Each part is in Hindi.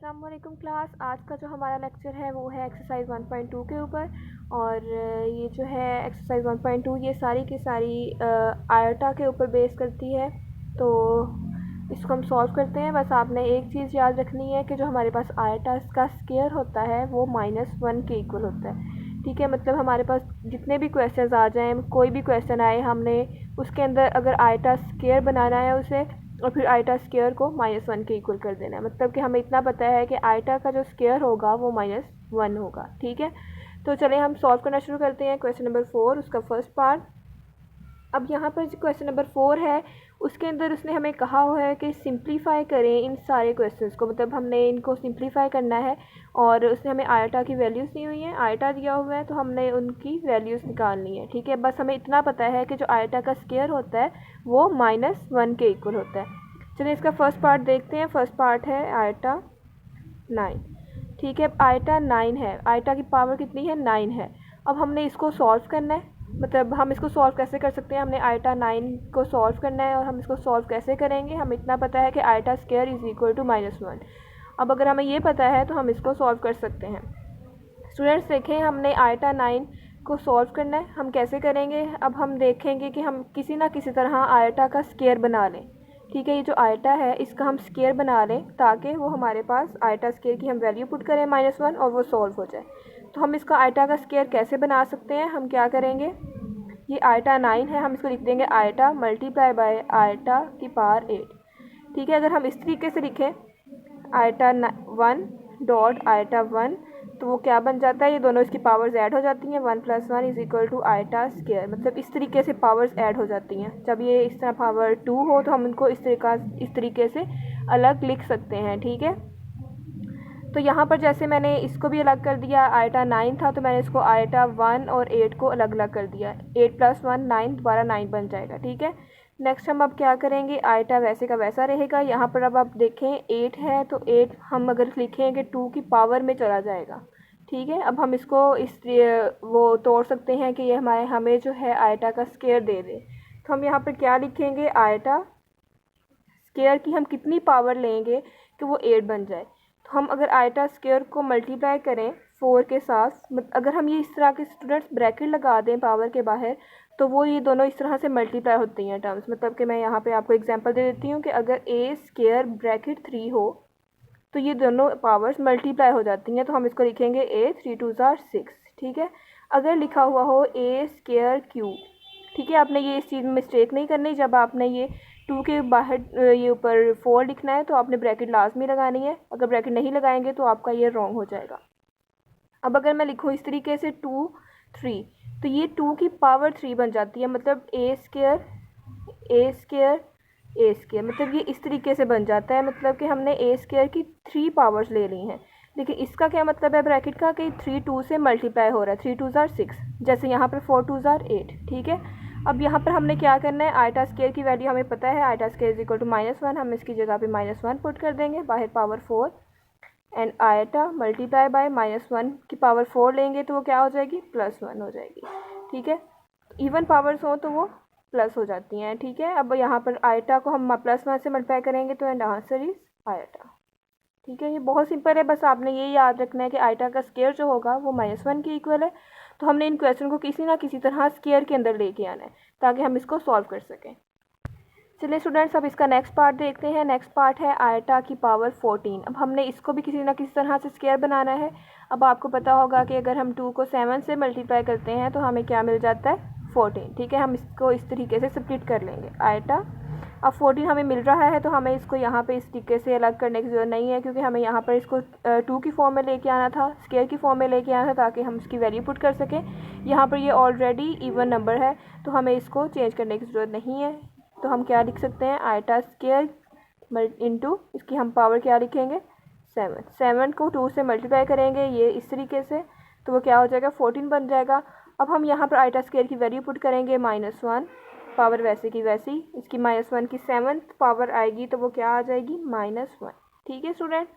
अस्सलाम वालेकुम क्लास। आज का जो हमारा लेक्चर है वो है एक्सरसाइज 1.2 के ऊपर। और ये जो है एक्सरसाइज 1.2 ये सारी की सारी आयटा के ऊपर बेस करती है। तो इसको हम सॉल्व करते हैं। बस आपने एक चीज़ याद रखनी है कि जो हमारे पास आयटा का स्क्वायर होता है वो -1 के इक्वल होता है। ठीक है, मतलब हमारे पास जितने भी क्वेश्चंस आ जाएँ, कोई भी क्वेश्चन आए, हमने उसके अंदर अगर आयटा स्क्वायर बनाना है उसे और फिर आयटा स्क्वायर को -1 के इक्वल कर देना है। मतलब कि हमें इतना पता है कि आयटा का जो स्क्वायर होगा वो -1 होगा। ठीक है, तो चलें हम सॉल्व करना शुरू करते हैं। क्वेश्चन नंबर 4 उसका फर्स्ट पार्ट। अब यहाँ पर जो क्वेश्चन नंबर 4 है उसके अंदर उसने हमें कहा हुआ है कि सिंप्लीफाई करें इन सारे क्वेश्चंस को। मतलब हमने इनको सिंप्लीफाई करना है और उसने हमें आयटा की वैल्यूज़ दी हुई हैं, आयटा दिया हुआ है तो हमने उनकी वैल्यूज़ निकालनी है। ठीक है, बस हमें इतना पता है कि जो आयटा का स्क्वायर होता है वो -1 के इक्वल होता है। चलिए इसका फर्स्ट पार्ट देखते हैं। फर्स्ट पार्ट है आयटा 9। ठीक है, आयटा 9 है, आयटा की पावर कितनी है 9 है। अब हमने इसको सॉल्व करना है। मतलब हम इसको सॉल्व कैसे कर सकते हैं, हमने आयटा 9 को सॉल्व करना है। और हम इसको सॉल्व कैसे करेंगे, हमें इतना पता है कि iota square is equal to -1। अब अगर हमें ये पता है तो हम इसको सॉल्व कर सकते हैं। स्टूडेंट्स देखें, हमने आयटा 9 को सॉल्व करना है। हम कैसे करेंगे, अब हम देखेंगे कि हम किसी ना किसी तरह आयटा का स्क्वायर बना लें। ठीक है, ये जो आयटा है इसका हम स्क्वायर बना लें ताकि वो हमारे पास आयटा स्क्वायर की हम वैल्यू पुट करें -1 और वो सॉल्व हो जाए। तो हम इसका आयटा का स्क्वायर कैसे बना सकते हैं, हम क्या करेंगे, ये आयटा 9 है, हम इसको लिख देंगे आयटा मल्टीप्लाई बाय आयटा की पावर 8। ठीक है, अगर हम इस तरीके से लिखें आयटा 1 डॉट आयटा 1 तो वो क्या बन जाता है, ये दोनों इसकी पावर्स ऐड हो जाती हैं। 1 + 1 is equal to iota square. मतलब इस तरीके से पावर्स ऐड हो जाती हैं। जब ये इस तरह पावर 2 हो तो हम उनको इस तरीके से अलग लिख सकते हैं। ठीक है, तो यहाँ पर जैसे मैंने इसको भी अलग कर दिया, आयटा 9 था तो मैंने इसको आयटा 1 और 8 को अलग अलग कर दिया। 8 + 1 9, दोबारा 9 बन जाएगा। ठीक है, नेक्स्ट हम अब क्या करेंगे, आयटा वैसे का वैसा रहेगा। यहाँ पर अब आप देखें 8 है तो 8 हम अगर लिखेंगे 2 की पावर में चला जाएगा। ठीक है, अब हम इसको वो तोड़ सकते हैं कि ये हमें जो है आयटा का स्क्वायर दे दे। तो हम यहाँ पर क्या लिखेंगे, आयटा स्क्वायर की हम कितनी पावर लेंगे कि वो 8 बन जाए। तो हम अगर आयटा स्क्वायर को मल्टीप्लाई करें 4 के साथ, अगर हम ये इस तरह के स्टूडेंट्स ब्रैकेट लगा दें पावर के बाहर तो वो ये दोनों इस तरह से मल्टीप्लाई होती हैं टर्म्स। मतलब कि मैं यहाँ पे आपको एग्जांपल दे देती हूँ कि अगर a स्क्वायर ब्रैकेट 3 हो तो ये दोनों पावर्स मल्टीप्लाई हो जाती हैं। तो हम इसको लिखेंगे a 3 2 6। ठीक है, अगर लिखा हुआ हो a स्क्वायर क्यूब, ठीक है, आपने ये इस चीज़ में मिस्टेक नहीं करनी। जब आपने ये 2 के बाहर ये ऊपर 4 लिखना है तो आपने ब्रैकेट लाजमी लगानी है। अगर ब्रैकेट नहीं लगाएंगे तो आपका ये रॉन्ग हो जाएगा। अब अगर मैं लिखूँ इस तरीके से 2 3 तो ये 2 की पावर 3 बन जाती है। मतलब a स्क्वायर मतलब ये इस तरीके से बन जाता है। मतलब कि हमने a स्क्वायर की 3 पावर्स ले ली हैं। लेकिन इसका क्या मतलब है ब्रैकेट का कि 3 2 से मल्टीप्लाई हो रहा है। 3 2 6, जैसे यहाँ पर 4 2 8। ठीक है, अब यहाँ पर हमने क्या करना है, आयटा स्क्वायर की वैल्यू हमें पता है, iota square is equal to -1। हम इसकी जगह पे -1 पुट कर देंगे, बाहर power 4 and eta multiply by -1 की पावर 4 लेंगे तो वो क्या हो जाएगी, +1 हो जाएगी। ठीक है, इवन पावर्स हो तो वो प्लस हो जाती हैं। ठीक है, अब यहाँ पर आयटा को हम +1 से मल्टीप्लाई करेंगे तो एंड आंसर इज आयटा। ठीक है, ये बहुत सिंपल है। बस आपने ये याद रखना है कि आयटा का स्क्वायर जो होगा वो -1 के इक्वल है। तो हमने इन क्वेश्चन को किसी ना किसी तरह स्क्वायर के अंदर लेके आना है ताकि हम इसको सॉल्व कर सकें। चलिए स्टूडेंट्स, अब इसका नेक्स्ट पार्ट देखते हैं। नेक्स्ट पार्ट है आयटा की पावर 14। अब हमने इसको भी किसी ना किसी तरह से स्क्वायर बनाना है। अब आपको पता होगा कि अगर हम 2 को 7 से मल्टीप्लाई करते हैं तो हमें क्या मिल जाता है, 14। ठीक है, हम इसको इस तरीके से स्प्लिट कर लेंगे आयटा। अब 14 हमें मिल रहा है तो हमें इसको यहाँ पे इस तरीके से अलग करने की ज़रूरत नहीं है, क्योंकि हमें यहाँ पर इसको 2 की फॉर्म में लेके आना था, स्क्वायर की फॉर्म में लेके आना था ताकि हम इसकी वैल्यू पुट कर सकें। यहाँ पर ये ऑलरेडी इवन नंबर है तो हमें इसको चेंज करने की ज़रूरत नहीं है। तो हम क्या लिख सकते हैं, आयटा स्क्वायर इंटू इसकी हम पावर क्या लिखेंगे, 7 को 2 से मल्टीप्लाई करेंगे ये इस तरीके से तो वो क्या हो जाएगा, 14 बन जाएगा। अब हम यहाँ पर आयटा स्क्वायर की वैल्यू पुट करेंगे -1, पावर वैसे की वैसी, इसकी -1 की 7th पावर आएगी तो वो क्या आ जाएगी, -1। ठीक है स्टूडेंट,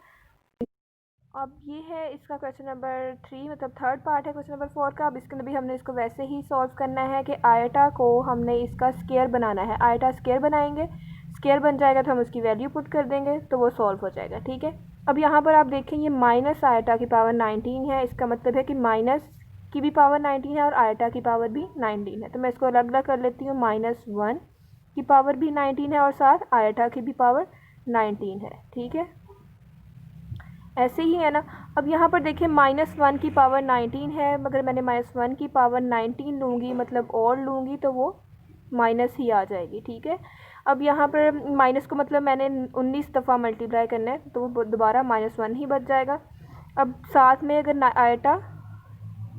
अब ये है इसका क्वेश्चन नंबर 3, मतलब थर्ड पार्ट है क्वेश्चन नंबर 4 का। अब इसके अंदर भी हमने इसको वैसे ही सॉल्व करना है कि आयटा को हमने इसका स्क्वायर बनाना है। आयटा स्क्वायर बनाएंगे, स्क्वायर बन जाएगा तो हम उसकी वैल्यू पुट कर देंगे तो वो सॉल्व हो जाएगा। ठीक है, अब यहाँ पर आप देखें ये माइनस आयटा की पावर 19 है, इसका मतलब है कि माइनस की भी पावर 19 है और आयटा की पावर भी 19 है। तो मैं इसको अलग अलग कर लेती हूँ, -1 की पावर भी 19 है और साथ आयटा की भी पावर 19 है। ठीक है, ऐसे ही है ना। अब यहाँ पर देखिए -1 की पावर 19 है, मगर मैंने -1 की पावर 19 लूँगी मतलब और लूँगी तो वो माइनस ही आ जाएगी। ठीक है, अब यहाँ पर माइनस को मतलब मैंने 19 दफ़ा मल्टीप्लाई करना है तो वो दोबारा -1 ही बच जाएगा। अब साथ में अगर आयटा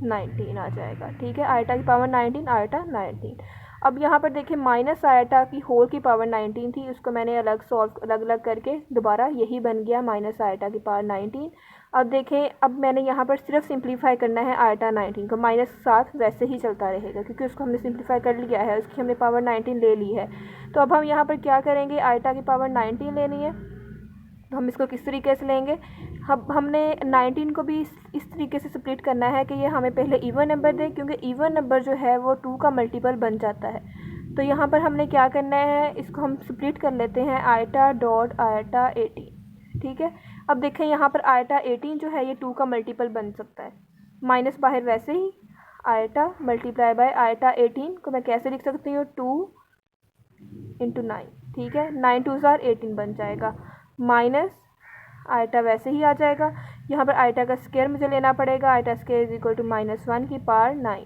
19 आ जाएगा। ठीक है, आयटा की पावर 19, आयटा 19। अब यहाँ पर देखिए माइनस आयटा की होल की पावर 19 थी, उसको मैंने अलग अलग करके दोबारा यही बन गया माइनस आयटा की पावर 19। अब देखें, अब मैंने यहाँ पर सिर्फ सिंप्लीफाई करना है आयटा 19 को, माइनस साथ वैसे ही चलता रहेगा क्योंकि उसको हमने सिंप्लीफाई कर लिया है, उसकी हमने पावर 19 ले ली है। तो अब हम यहाँ पर क्या करेंगे, आयटा की पावर 19 लेनी है। तो हम इसको किस तरीके से लेंगे, हमने 19 को भी इस तरीके से स्प्लिट करना है कि ये हमें पहले इवन नंबर दे, क्योंकि इवन नंबर जो है वो 2 का मल्टीपल बन जाता है। तो यहाँ पर हमने क्या करना है, इसको हम स्प्लिट कर लेते हैं आयटा डॉट आयटा 18। ठीक है, अब देखें यहाँ पर आयटा 18 जो है ये 2 का मल्टीपल बन सकता है, माइनस बाहर वैसे ही आयटा मल्टीप्लाई बाय आयटा 18 को मैं कैसे लिख सकती हूँ, 2 × 9। ठीक है, 9 2 18 बन जाएगा, माइनस आयटा वैसे ही आ जाएगा। यहाँ पर आयटा का स्क्वायर मुझे लेना पड़ेगा, iota square is equal to -1 की पावर 9।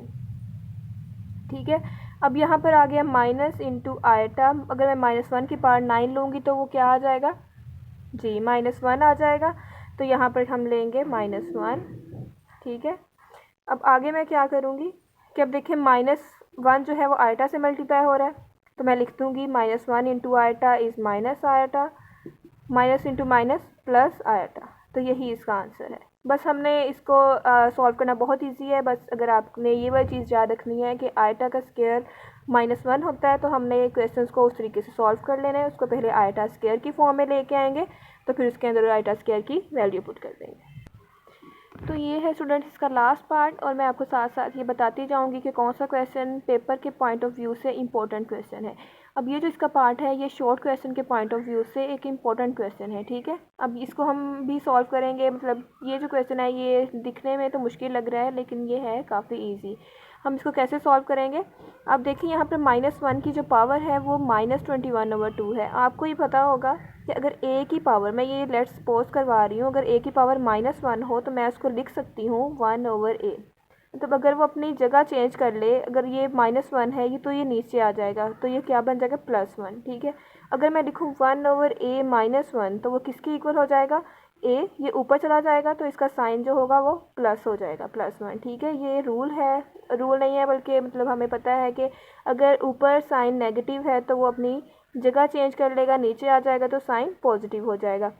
ठीक है, अब यहाँ पर आ गया माइनस इंटू आयटा, अगर मैं -1 की पावर 9 लूँगी तो वो क्या आ जाएगा जी, -1 आ जाएगा। तो यहाँ पर हम लेंगे -1। ठीक है, अब आगे मैं क्या करूँगी कि अब देखिए -1 जो है वो आयटा से मल्टीप्लाई हो रहा है, तो मैं लिख दूँगी -1 into eta is minus eta, minus into minus plus eta. तो यही इसका आंसर है। बस हमने इसको सॉल्व करना बहुत इजी है। बस अगर आपने ये वाली चीज़ याद रखनी है कि आयटा का स्क्वायर -1 होता है, तो हमने क्वेश्चंस को उस तरीके से सॉल्व कर लेना है। उसको पहले आयटा स्क्वायर की फॉर्म में लेके आएंगे, तो फिर उसके अंदर आयटा स्क्वायर की वैल्यू पुट कर देंगे। तो ये है स्टूडेंट्स इसका लास्ट पार्ट, और मैं आपको साथ साथ ये बताती जाऊंगी कि कौन सा क्वेश्चन पेपर के पॉइंट ऑफ व्यू से इम्पोर्टेंट क्वेश्चन है। अब ये जो इसका पार्ट है ये शॉर्ट क्वेश्चन के पॉइंट ऑफ व्यू से एक इम्पोर्टेंट क्वेश्चन है। ठीक है, अब इसको हम भी सॉल्व करेंगे। मतलब ये जो क्वेश्चन है ये दिखने में तो मुश्किल लग रहा है, लेकिन ये है काफ़ी ईजी। हम इसको कैसे सॉल्व करेंगे, अब देखिए यहाँ पर -1 की जो पावर है वो -21/2 है। आपको ये पता होगा कि अगर a की पावर, मैं ये लेट्स सपोज करवा रही हूँ, अगर a की पावर -1 हो तो मैं उसको लिख सकती हूँ 1/a। मतलब अगर वो अपनी जगह चेंज कर ले, अगर ये -1 है ये, तो ये नीचे आ जाएगा, तो ये क्या बन जाएगा +1। ठीक है, अगर मैं लिखूँ 1/a -1 तो वो किसके इक्वल हो जाएगा, a, ये ऊपर चला जाएगा तो इसका साइन जो होगा वो प्लस हो जाएगा, +1। ठीक है, ये रूल है, रूल नहीं है बल्कि मतलब हमें पता है कि अगर ऊपर साइन नेगेटिव है तो वो अपनी जगह चेंज कर लेगा, नीचे आ जाएगा तो साइन पॉजिटिव हो जाएगा।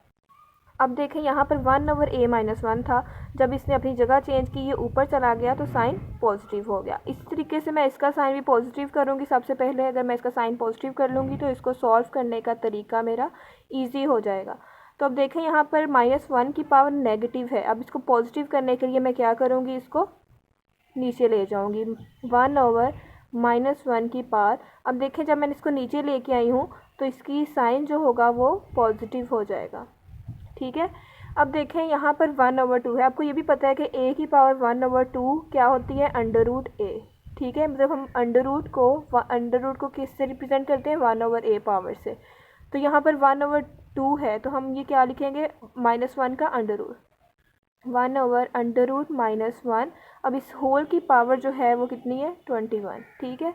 अब देखें यहाँ पर 1/a -1 था, जब इसने अपनी जगह चेंज की, ये ऊपर चला गया तो साइन पॉजिटिव हो गया। इस तरीके से मैं इसका साइन भी पॉजिटिव करूँगी। सबसे पहले अगर मैं इसका साइन पॉजिटिव कर लूँगी तो इसको सॉल्व करने का तरीका मेरा ईजी हो जाएगा। तो अब देखें यहाँ पर -1 की पावर नेगेटिव है, अब इसको पॉजिटिव करने के लिए मैं क्या करूँगी, इसको नीचे ले जाऊँगी 1/-1 की पावर। अब देखें जब मैंने इसको नीचे लेके आई हूँ तो इसकी साइन जो होगा वो पॉजिटिव हो जाएगा। ठीक है, अब देखें यहाँ पर 1/2 है। आपको ये भी पता है कि a की पावर 1/2 क्या होती है, √a। ठीक है, मतलब हम अंडर रूट को किससे रिप्रेजेंट करते हैं, 1/a पावर से। तो यहाँ पर 1/2 है तो हम ये क्या लिखेंगे, -1 का अंडर रूट, 1/√-1। अब इस होल की पावर जो है वो कितनी है, 21। ठीक है,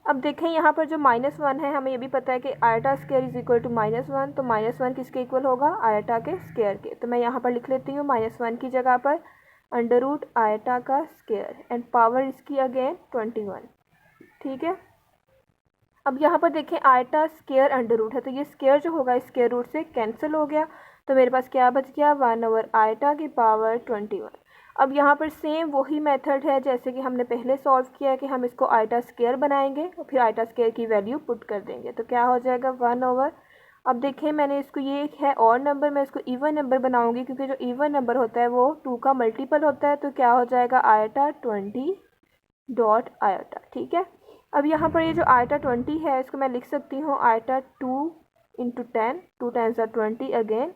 अब देखें यहाँ पर जो -1 है, हमें ये भी पता है कि iota square is equal to -1, तो -1 किसके इक्वल होगा, आयटा के स्क्वायर के। तो मैं यहाँ पर लिख लेती हूँ -1 की जगह पर अंडर रूट आयटा का स्क्वायर, एंड पावर इसकी अगेन 21। ठीक है, अब यहाँ पर देखें आयटा स्क्वायर अंडर रूट है, तो ये स्क्वायर जो होगा स्क्वायर रूट से कैंसिल हो गया, तो मेरे पास क्या बच गया, 1/आयटा की पावर 21। अब यहाँ पर सेम वही मेथड है जैसे कि हमने पहले सॉल्व किया है कि हम इसको आयटा स्क्वायर बनाएंगे और फिर आयटा स्क्वायर की वैल्यू पुट कर देंगे, तो क्या हो जाएगा 1/। अब देखें मैंने इसको, ये एक है और नंबर, मैं इसको इवन नंबर बनाऊंगी क्योंकि जो इवन नंबर होता है वो 2 का मल्टीपल होता है, तो क्या हो जाएगा आयटा 20 डॉट आयटा। ठीक है, अब यहाँ पर ये जो आयटा 20 है इसको मैं लिख सकती हूँ आयटा 2 × 10, 2 × 10 = 20 अगेन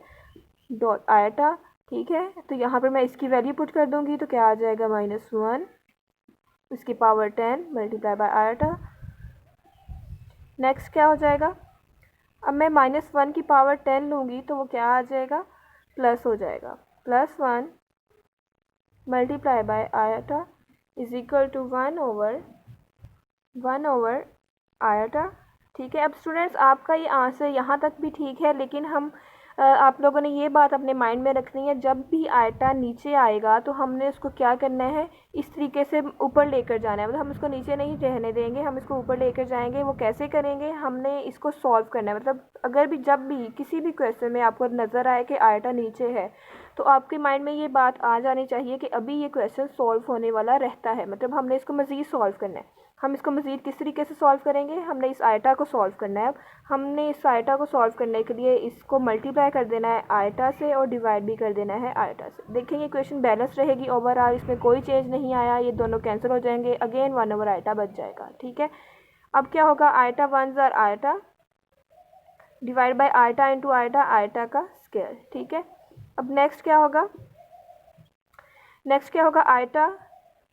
डॉट आयटा। ठीक है, तो यहाँ पर मैं इसकी वैल्यू पुट कर दूँगी तो क्या आ जाएगा -1 इसकी power 10 multiply by eta. Next क्या हो जाएगा, अब मैं -1 की पावर 10 लूँगी तो वो क्या आ जाएगा, प्लस हो जाएगा, +1 multiply by iota is equal to 1/1 iota. ठीक है, अब स्टूडेंट्स आपका ये आंसर यहाँ तक भी ठीक है, लेकिन हम आप लोगों ने ये बात अपने माइंड में रखनी है, जब भी आयटा नीचे आएगा तो हमने उसको क्या करना है, इस तरीके से ऊपर लेकर जाना है। मतलब हम इसको नीचे नहीं रहने देंगे, हम इसको ऊपर लेकर जाएंगे। वो कैसे करेंगे, हमने इसको सॉल्व करना है। मतलब अगर भी जब भी किसी भी क्वेश्चन में आपको नज़र आए कि आयटा नीचे है, तो आपके माइंड में ये बात आ जानी चाहिए कि अभी ये क्वेश्चन सॉल्व होने वाला रहता है, मतलब हमने इसको मज़ीद सॉल्व करना है। हम इसको मज़ीद किस तरीके से सॉल्व करेंगे, हमने इस आयटा को सॉल्व करना है। अब हमने इस आयटा को सॉल्व करने के लिए इसको मल्टीप्लाई कर देना है आयटा से और डिवाइड भी कर देना है आयटा से। देखेंगे इक्वेशन बैलेंस रहेगी ओवरऑल, इसमें कोई चेंज नहीं आया, ये दोनों कैंसिल हो जाएंगे, अगेन 1/आयटा बच जाएगा। ठीक है, अब क्या होगा, iota 1 iota divide by iota into iota, iota का स्क्वायर। ठीक है, अब नेक्स्ट क्या होगा, आयटा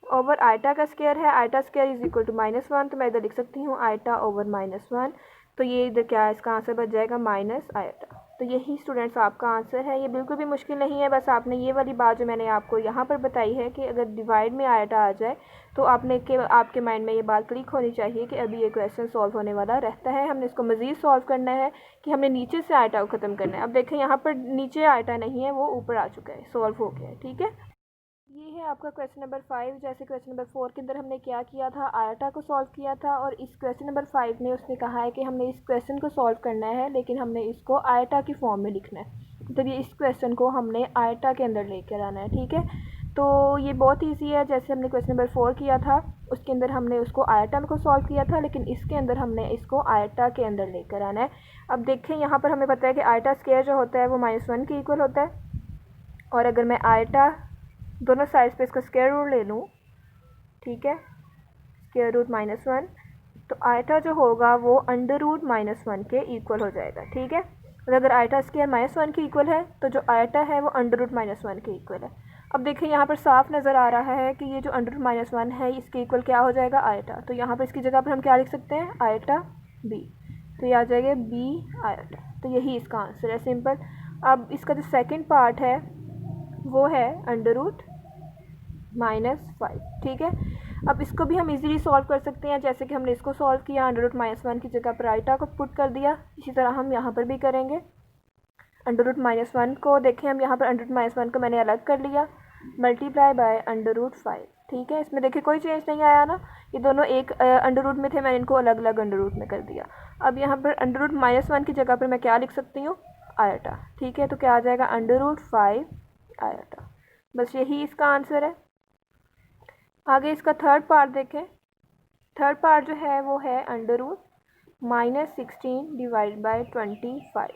ओवर आयटा का स्क्वायर है, iota square is equal to -1, तो मैं इधर लिख सकती हूँ आयटा ओवर -1, तो ये इधर क्या है, इसका आंसर बच जाएगा माइनस आयटा। तो यही स्टूडेंट्स आपका आंसर है, ये बिल्कुल भी मुश्किल नहीं है। बस आपने ये वाली बात जो मैंने आपको यहाँ पर बताई है कि अगर डिवाइड में आयटा आ जाए तो आपके माइंड में ये बात क्लिक होनी चाहिए कि अभी ये क्वेश्चन सॉल्व होने वाला रहता है। हमने इसको मज़ीद सॉल्व करना है कि हमने नीचे से आयटा को ख़त्म करना है। अब देखें यहाँ पर नीचे आयटा नहीं है, वो ऊपर आ चुका है, सॉल्व हो गया है। ठीक है, ये है आपका क्वेश्चन नंबर 5। जैसे क्वेश्चन नंबर 4 के अंदर हमने क्या किया था, आयटा को सॉल्व किया था, और इस क्वेश्चन नंबर 5 में उसने कहा है कि हमने इस क्वेश्चन को सॉल्व करना है, लेकिन हमने इसको आयटा की फॉर्म में लिखना है। मतलब ये इस क्वेश्चन को हमने आयटा के अंदर लेकर आना है। ठीक है, तो ये बहुत ईजी है। जैसे हमने क्वेश्चन नंबर 4 किया था, उसके अंदर हमने उसको आयटा को सॉल्व किया था, लेकिन इसके अंदर हमने इसको आयटा के अंदर लेकर आना है। अब देखें यहाँ पर हमें पता है कि आयटा स्क्वायर जो होता है वो -1 के इक्वल होता है, और अगर मैं आयटा दोनों साइड पे इसका स्क्वायर रूट ले लूँ, ठीक है, स्क्वायर रूट -1, तो आयटा जो होगा वो अंडर रूट -1 के इक्वल हो जाएगा। ठीक है, और अगर आयटा स्क्वायर -1 के इक्वल है तो जो आयटा है वो अंडर रूट -1 के इक्वल है। अब देखिए यहाँ पर साफ नज़र आ रहा है कि ये जो अंडर रूट -1 है इसके इक्वल क्या हो जाएगा, आयटा। तो यहाँ पर इसकी जगह पर हम क्या लिख सकते हैं, आयटा बी, तो ये आ जाएगा बी आयटा। तो यही इसका आंसर है, सिंपल। अब इसका जो सेकेंड पार्ट है वो है अंडर रूट -5। ठीक है, अब इसको भी हम इजीली सॉल्व कर सकते हैं, जैसे कि हमने इसको सॉल्व किया, अंडर रूट -1 की जगह पर आयटा को पुट कर दिया, इसी तरह हम यहाँ पर भी करेंगे। अंडर रूट -1 को देखें, हम यहाँ पर अंडर रूट -1 को मैंने अलग कर लिया, मल्टीप्लाई बाय अंडर रूट 5। ठीक है, इसमें देखिए कोई चेंज नहीं आया ना, ये दोनों एक अंडर रूट में थे, मैंने इनको अलग अलग अंडर रूट में कर दिया। अब यहाँ पर अंडर रूट -1 की जगह पर मैं क्या लिख सकती हूँ, आयटा। ठीक है, तो क्या आ जाएगा, अंडर रूट 5 आयटा। बस यही इसका आंसर है। आगे इसका थर्ड पार्ट देखें, थर्ड पार्ट जो है वो है अंडर रूट -16 डिवाइड बाय 25।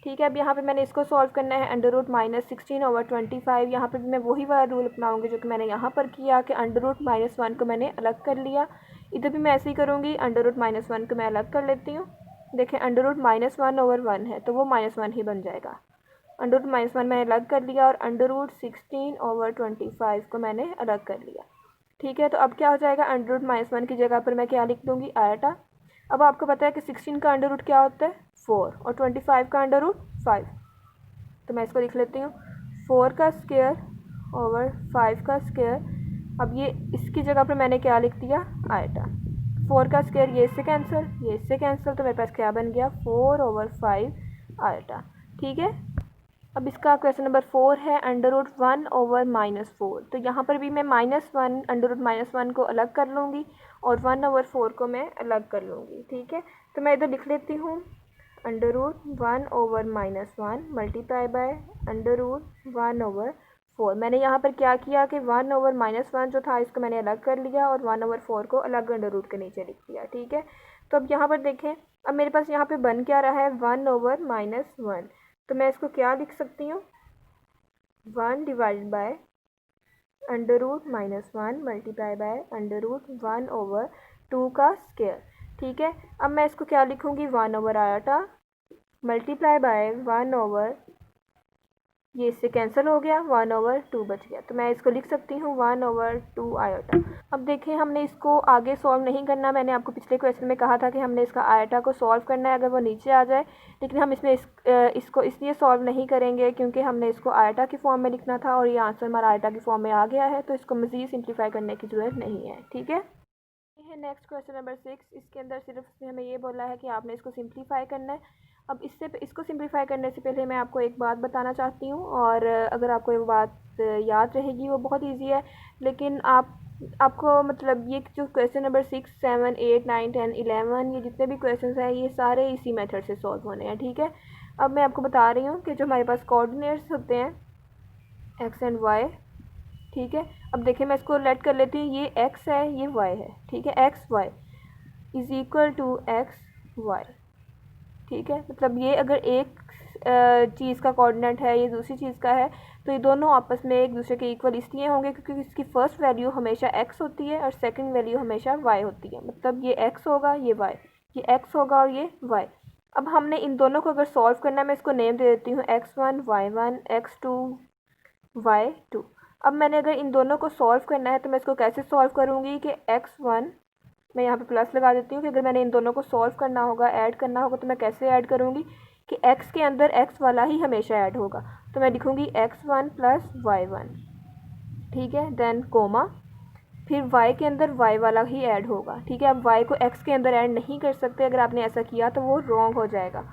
ठीक है, अब यहाँ पे मैंने इसको सॉल्व करना है, अंडर रूट -16 ओवर 25। यहाँ पर भी मैं वही वाला रूल अपनाऊंगी जो कि मैंने यहाँ पर किया कि अंडर रूट -1 को मैंने अलग कर लिया। इधर भी मैं ऐसे ही करूँगी, अंडर रूट -1 को मैं अलग कर लेती हूँ। देखें, अंडर रूट -1 ओवर 1 है तो वो -1 ही बन जाएगा। अंडर रूट -1 मैंने अलग कर लिया, और अंडर रूट 16 ओवर 25 को मैंने अलग कर लिया। ठीक है, तो अब क्या हो जाएगा, अंडर रूट -1 की जगह पर मैं क्या लिख दूँगी, आयटा। अब आपको पता है कि 16 का अंडर रूट क्या होता है, 4, और 25 का अंडर रूट 5। तो मैं इसको लिख लेती हूँ, 4 का स्क्वायर ओवर 5 का स्क्वायर। अब ये इसकी जगह पर मैंने क्या लिख दिया, आयटा। 4 का स्क्वायर ये इससे कैंसिल, ये इससे कैंसिल, तो मेरे पास क्या बन गया, 4 ओवर 5 आयटा। ठीक है, अब इसका क्वेश्चन नंबर 4 है अंडर रूट 1 ओवर -4। तो यहाँ पर भी मैं -1 अंडर रूट -1 को अलग कर लूँगी, और 1 ओवर 4 को मैं अलग कर लूँगी। ठीक है, तो मैं इधर लिख लेती हूँ, under root 1 over -1 multiply by under root 1 over 4। मैंने यहाँ पर क्या किया कि 1 ओवर -1 जो था इसको मैंने अलग कर लिया, और 1 ओवर 4 को अलग अंडर रूट के नीचे लिख दिया। ठीक है, तो अब यहाँ पर देखें, अब मेरे पास यहाँ पर बन क्या रहा है, 1 ओवर -1, तो मैं इसको क्या लिख सकती हूँ, 1 divide by under root -1 multiply by under root 1 over 2 का स्क्वायर। ठीक है, अब मैं इसको क्या लिखूँगी, 1 over eta multiply by 1 over ये इससे कैंसिल हो गया, 1/2 बच गया, तो मैं इसको लिख सकती हूँ 1/2 आयोटा। अब देखें हमने इसको आगे सॉल्व नहीं करना, मैंने आपको पिछले क्वेश्चन में कहा था कि हमने इसका आयोटा को सॉल्व करना है अगर वो नीचे आ जाए, लेकिन हम इसमें इसको इसलिए सॉल्व नहीं करेंगे क्योंकि हमने इसको आयोटा की फॉर्म में लिखना था और ये आंसर हमारा आयोटा की फॉर्म में आ गया है, तो इसको मज़ीद सिंप्लीफाई करने की ज़रूरत नहीं है। ठीक है, ये है नेक्स्ट क्वेश्चन नंबर 6। इसके अंदर सिर्फ इसने हमें ये बोला है कि आपने इसको सिंप्लीफाई करना है। अब इसको सिंप्लीफाई करने से पहले मैं आपको एक बात बताना चाहती हूँ, और अगर आपको ये बात याद रहेगी वो बहुत इजी है, लेकिन आपको मतलब ये जो क्वेश्चन नंबर 6, 7, 8, 9, 10, 11 ये जितने भी क्वेश्चन हैं ये सारे इसी मेथड से सॉल्व होने हैं। ठीक है, अब मैं आपको बता रही हूँ कि जो हमारे पास कोऑर्डिनेट्स होते हैं एक्स एंड वाई, ठीक है, अब देखिए मैं इसको लेट कर लेती हूँ, ये x है ये y है, ठीक है, x y is equal to x y. ठीक है, मतलब ये अगर एक चीज़ का कोऑर्डिनेट है ये दूसरी चीज़ का है, तो ये दोनों आपस में एक दूसरे के इक्वल इसलिए होंगे क्योंकि इसकी फ़र्स्ट वैल्यू हमेशा x होती है और सेकंड वैल्यू हमेशा y होती है। मतलब ये x होगा ये y, ये x होगा और ये y। अब हमने इन दोनों को अगर सॉल्व करना है, मैं इसको नेम दे देती हूँ x1 y1 x2 y2। अब मैंने अगर इन दोनों को सॉल्व करना है तो मैं इसको कैसे सॉल्व करूँगी कि x1, मैं यहाँ पे प्लस लगा देती हूँ कि अगर मैंने इन दोनों को सॉल्व करना होगा, ऐड करना होगा, तो मैं कैसे ऐड करूँगी कि x के अंदर x वाला ही हमेशा ऐड होगा, तो मैं लिखूँगी x1 प्लस y1, ठीक है, देन कोमा, फिर y के अंदर y वाला ही ऐड होगा। ठीक है, अब y को x के अंदर ऐड नहीं कर सकते, अगर आपने ऐसा किया तो वो रॉन्ग हो जाएगा।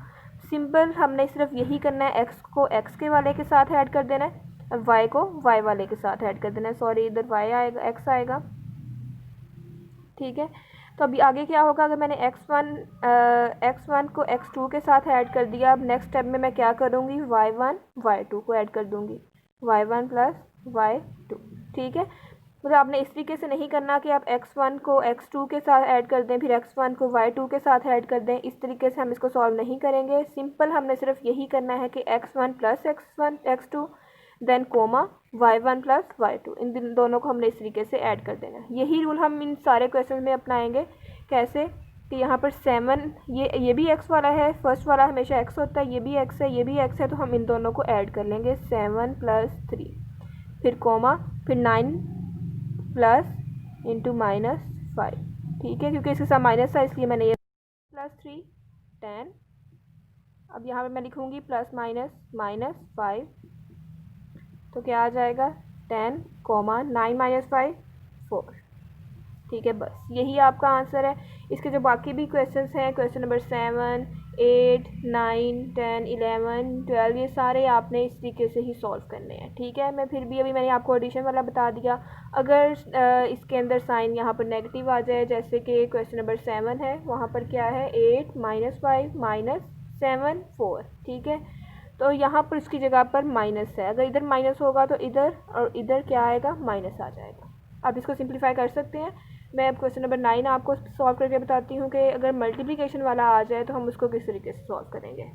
सिंपल हमने सिर्फ यही करना है, x को x के वाले के साथ ऐड कर देना है और y को y वाले के साथ ऐड कर देना है। सॉरी, इधर y आएगा, x आएगा। ठीक है, तो अभी आगे क्या होगा, अगर मैंने x1 को x2 के साथ ऐड कर दिया, अब नेक्स्ट स्टेप में मैं क्या करूँगी, y1 y2 को ऐड कर दूँगी, y1 प्लस y2। ठीक है, मतलब आपने इस तरीके से नहीं करना कि आप x1 को x2 के साथ ऐड कर दें फिर x1 को y2 के साथ ऐड कर दें, इस तरीके से हम इसको सॉल्व नहीं करेंगे। सिंपल हमने सिर्फ यही करना है कि x1 plus x2 then comma y1 plus y2, इन दोनों को हमने इस तरीके से ऐड कर देना है। यही रूल हम इन सारे क्वेश्चन में अपनाएंगे। कैसे कि यहाँ पर 7 ये भी x वाला है, फर्स्ट वाला हमेशा x होता है, ये भी x है ये भी x है, तो हम इन दोनों को ऐड कर लेंगे 7 प्लस 3, फिर कोमा, फिर 9 प्लस इंटू -5। ठीक है, क्योंकि इसके साथ माइनस था इसलिए मैंने ये प्लस 3 10। अब यहाँ पर मैं लिखूँगी प्लस -5, तो क्या आ जाएगा 10, 9 - 5 4। ठीक है, बस यही आपका आंसर है। इसके जो बाकी भी क्वेश्चंस हैं, क्वेश्चन नंबर 7, 8, 9, 10, 11, 12, ये सारे आपने इस तरीके से ही सॉल्व करने हैं। ठीक है, मैं फिर भी अभी मैंने आपको एडिशन वाला बता दिया, अगर इसके अंदर साइन यहाँ पर नेगेटिव आ जाए, जैसे कि क्वेश्चन नंबर 7 है, वहाँ पर क्या है 8 - 5 - 7 4। ठीक है, तो यहाँ पर इसकी जगह पर माइनस है, अगर इधर माइनस होगा तो इधर और इधर क्या आएगा, माइनस आ जाएगा। आप इसको सिंप्लीफाई कर सकते हैं। मैं अब क्वेश्चन नंबर 9 आपको सॉल्व करके बताती हूँ कि अगर मल्टीप्लिकेशन वाला आ जाए तो हम उसको किस तरीके से सॉल्व करेंगे।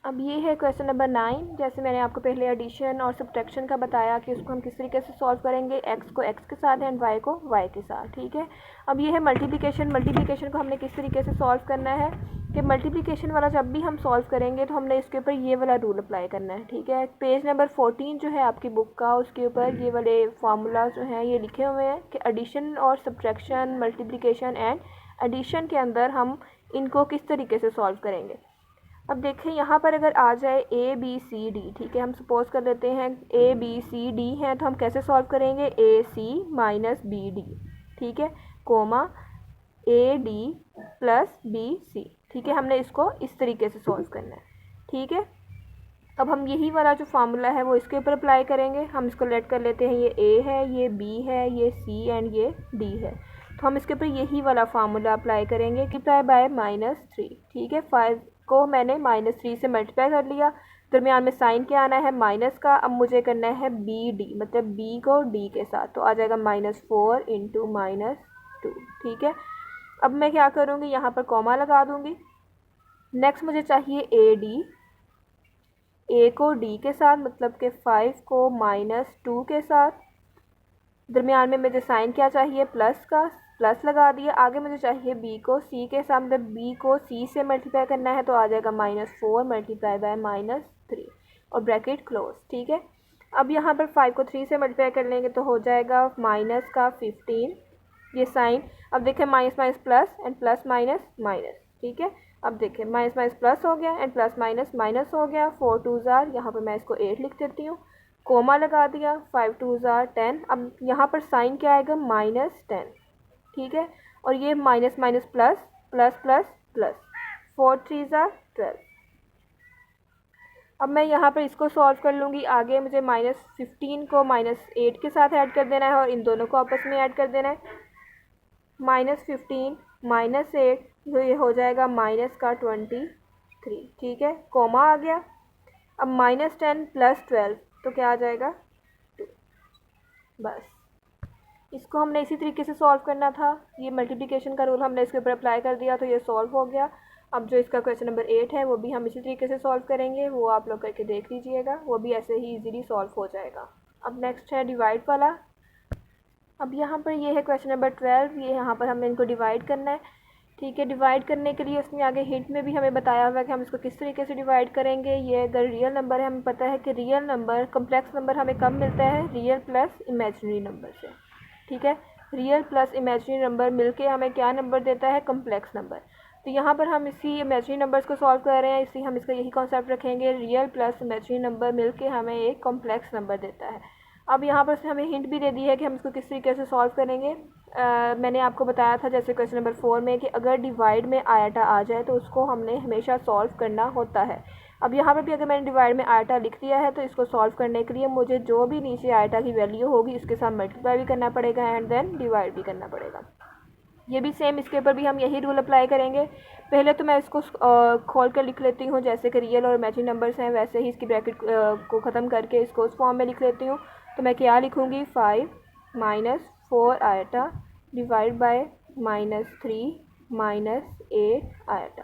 अब ये है क्वेश्चन नंबर 9। जैसे मैंने आपको पहले एडिशन और सब्ट्रैक्शन का बताया कि उसको हम किस तरीके से सॉल्व करेंगे, x को x के साथ एंड y को y के साथ। ठीक है, अब ये है मल्टीप्लिकेशन को हमने किस तरीके से सॉल्व करना है कि मल्टीप्लिकेशन वाला जब भी हम सॉल्व करेंगे तो हमने इसके ऊपर ये वाला रूल अप्लाई करना है। ठीक है, पेज नंबर 14 जो है आपकी बुक का, उसके ऊपर ये वाले फार्मूला जो हैं ये लिखे हुए हैं कि एडिशन और सब्ट्रैक्शन, मल्टीप्लिकेशन एंड एडिशन के अंदर हम इनको किस तरीके से सॉल्व करेंगे। अब देखें यहाँ पर अगर आ जाए a b c d, ठीक है, हम सपोज कर लेते हैं a b c d हैं, तो हम कैसे सॉल्व करेंगे, a c minus b d, ठीक है, comma a d plus b c। ठीक है, हमने इसको इस तरीके से सॉल्व करना है। ठीक है, अब हम यही वाला जो फार्मूला है वो इसके ऊपर अप्लाई करेंगे। हम इसको लेट कर लेते हैं, ये a है, ये b है, ये c एंड ये d है, तो हम इसके ऊपर यही वाला फार्मूला अप्लाई करेंगे, मल्टीप्लाई बाय -3। ठीक है, 5 को मैंने -3 से मल्टीप्लाई कर लिया, दरमियान में साइन क्या आना है, माइनस का। अब मुझे करना है बी डी, मतलब b को d के साथ, तो आ जाएगा -4 इंटू -2। ठीक है, अब मैं क्या करूँगी, यहाँ पर कॉमा लगा दूँगी। नेक्स्ट मुझे चाहिए a को d के साथ, मतलब कि 5 को -2 के साथ, दरमियान में मुझे साइन क्या चाहिए, प्लस का, प्लस लगा दिया। आगे मुझे चाहिए b को c के साथ, मतलब b को c से मल्टीप्लाई करना है, तो आ जाएगा -4 मल्टीप्लाई बाय -3। और ब्रैकेट क्लोज, ठीक है। अब यहाँ पर 5 को 3 से मल्टीप्लाई कर लेंगे तो हो जाएगा माइनस का 15, ये साइन। अब देखें minus minus plus and plus minus minus, ठीक है। अब देखें माइनस माइनस प्लस हो गया एंड प्लस माइनस माइनस हो गया, 4 2 ज़ार, यहाँ पर मैं इसको 8 लिख देती हूँ, कोमा लगा दिया, 5 2 ज़ार 10। अब यहाँ पर साइन क्या आएगा, -10, ठीक है। और ये minus minus plus plus plus plus, 4 3 ज़ार 12। अब मैं यहाँ पर इसको सॉल्व कर लूँगी। आगे मुझे -15 को -8 के साथ ऐड कर देना है और इन दोनों को आपस में ऐड कर देना है। -15 -8 तो ये हो जाएगा माइनस का 23, ठीक है, कोमा आ गया। अब -10 + 12 तो क्या आ जाएगा, 2। बस इसको हमने इसी तरीके से सॉल्व करना था। ये मल्टीप्लिकेशन का रूल हमने इसके ऊपर अप्लाई कर दिया तो ये सॉल्व हो गया। अब जो इसका क्वेश्चन नंबर 8 है वो भी हम इसी तरीके से सॉल्व करेंगे, वो आप लोग करके देख लीजिएगा, वो भी ऐसे ही इजीली सॉल्व हो जाएगा। अब नेक्स्ट है डिवाइड वाला। अब यहाँ पर ये है क्वेश्चन नंबर 12, ये यहाँ पर हमें इनको डिवाइड करना है, ठीक है। डिवाइड करने के लिए उसमें आगे हिंट में भी हमें बताया हुआ है कि हम इसको किस तरीके से डिवाइड करेंगे। ये अगर रियल नंबर है, हमें पता है कि रियल नंबर कम्प्लेक्स नंबर हमें कब मिलता है, रियल प्लस इमेजिनरी नंबर से, ठीक है। रियल प्लस इमेजिनरी नंबर मिलके हमें क्या नंबर देता है, कम्प्लेक्स नंबर। तो यहाँ पर हम इसी इमेजिनरी नंबर्स को सॉल्व कर रहे हैं, इसलिए हम इसका यही कॉन्सेप्ट रखेंगे, रियल प्लस इमेजिनरी नंबर मिलके हमें एक कॉम्प्लेक्स नंबर देता है। अब यहाँ पर हमें हिंट भी दे दी है कि हम इसको किस तरीके से सॉल्व करेंगे। मैंने आपको बताया था जैसे क्वेश्चन नंबर 4 में कि अगर डिवाइड में आयटा आ जाए तो उसको हमने हमेशा सॉल्व करना होता है। अब यहाँ पर भी अगर मैंने डिवाइड में आयटा लिख दिया है तो इसको सॉल्व करने के लिए मुझे जो भी नीचे आयटा की वैल्यू होगी इसके साथ मल्टीप्लाई भी करना पड़ेगा एंड देन डिवाइड भी करना पड़ेगा। ये भी सेम, इसके ऊपर भी हम यही रूल अप्लाई करेंगे। पहले तो मैं इसको खोल कर लिख लेती हूँ, जैसे कि रियल और इमेजिनरी नंबर्स हैं वैसे ही इसकी ब्रैकेट को ख़त्म करके इसको उस फॉर्म में लिख लेती हूँ। तो मैं क्या लिखूँगी, 5 - 4 आयटा डिवाइड बाय -3 -8 आयटा,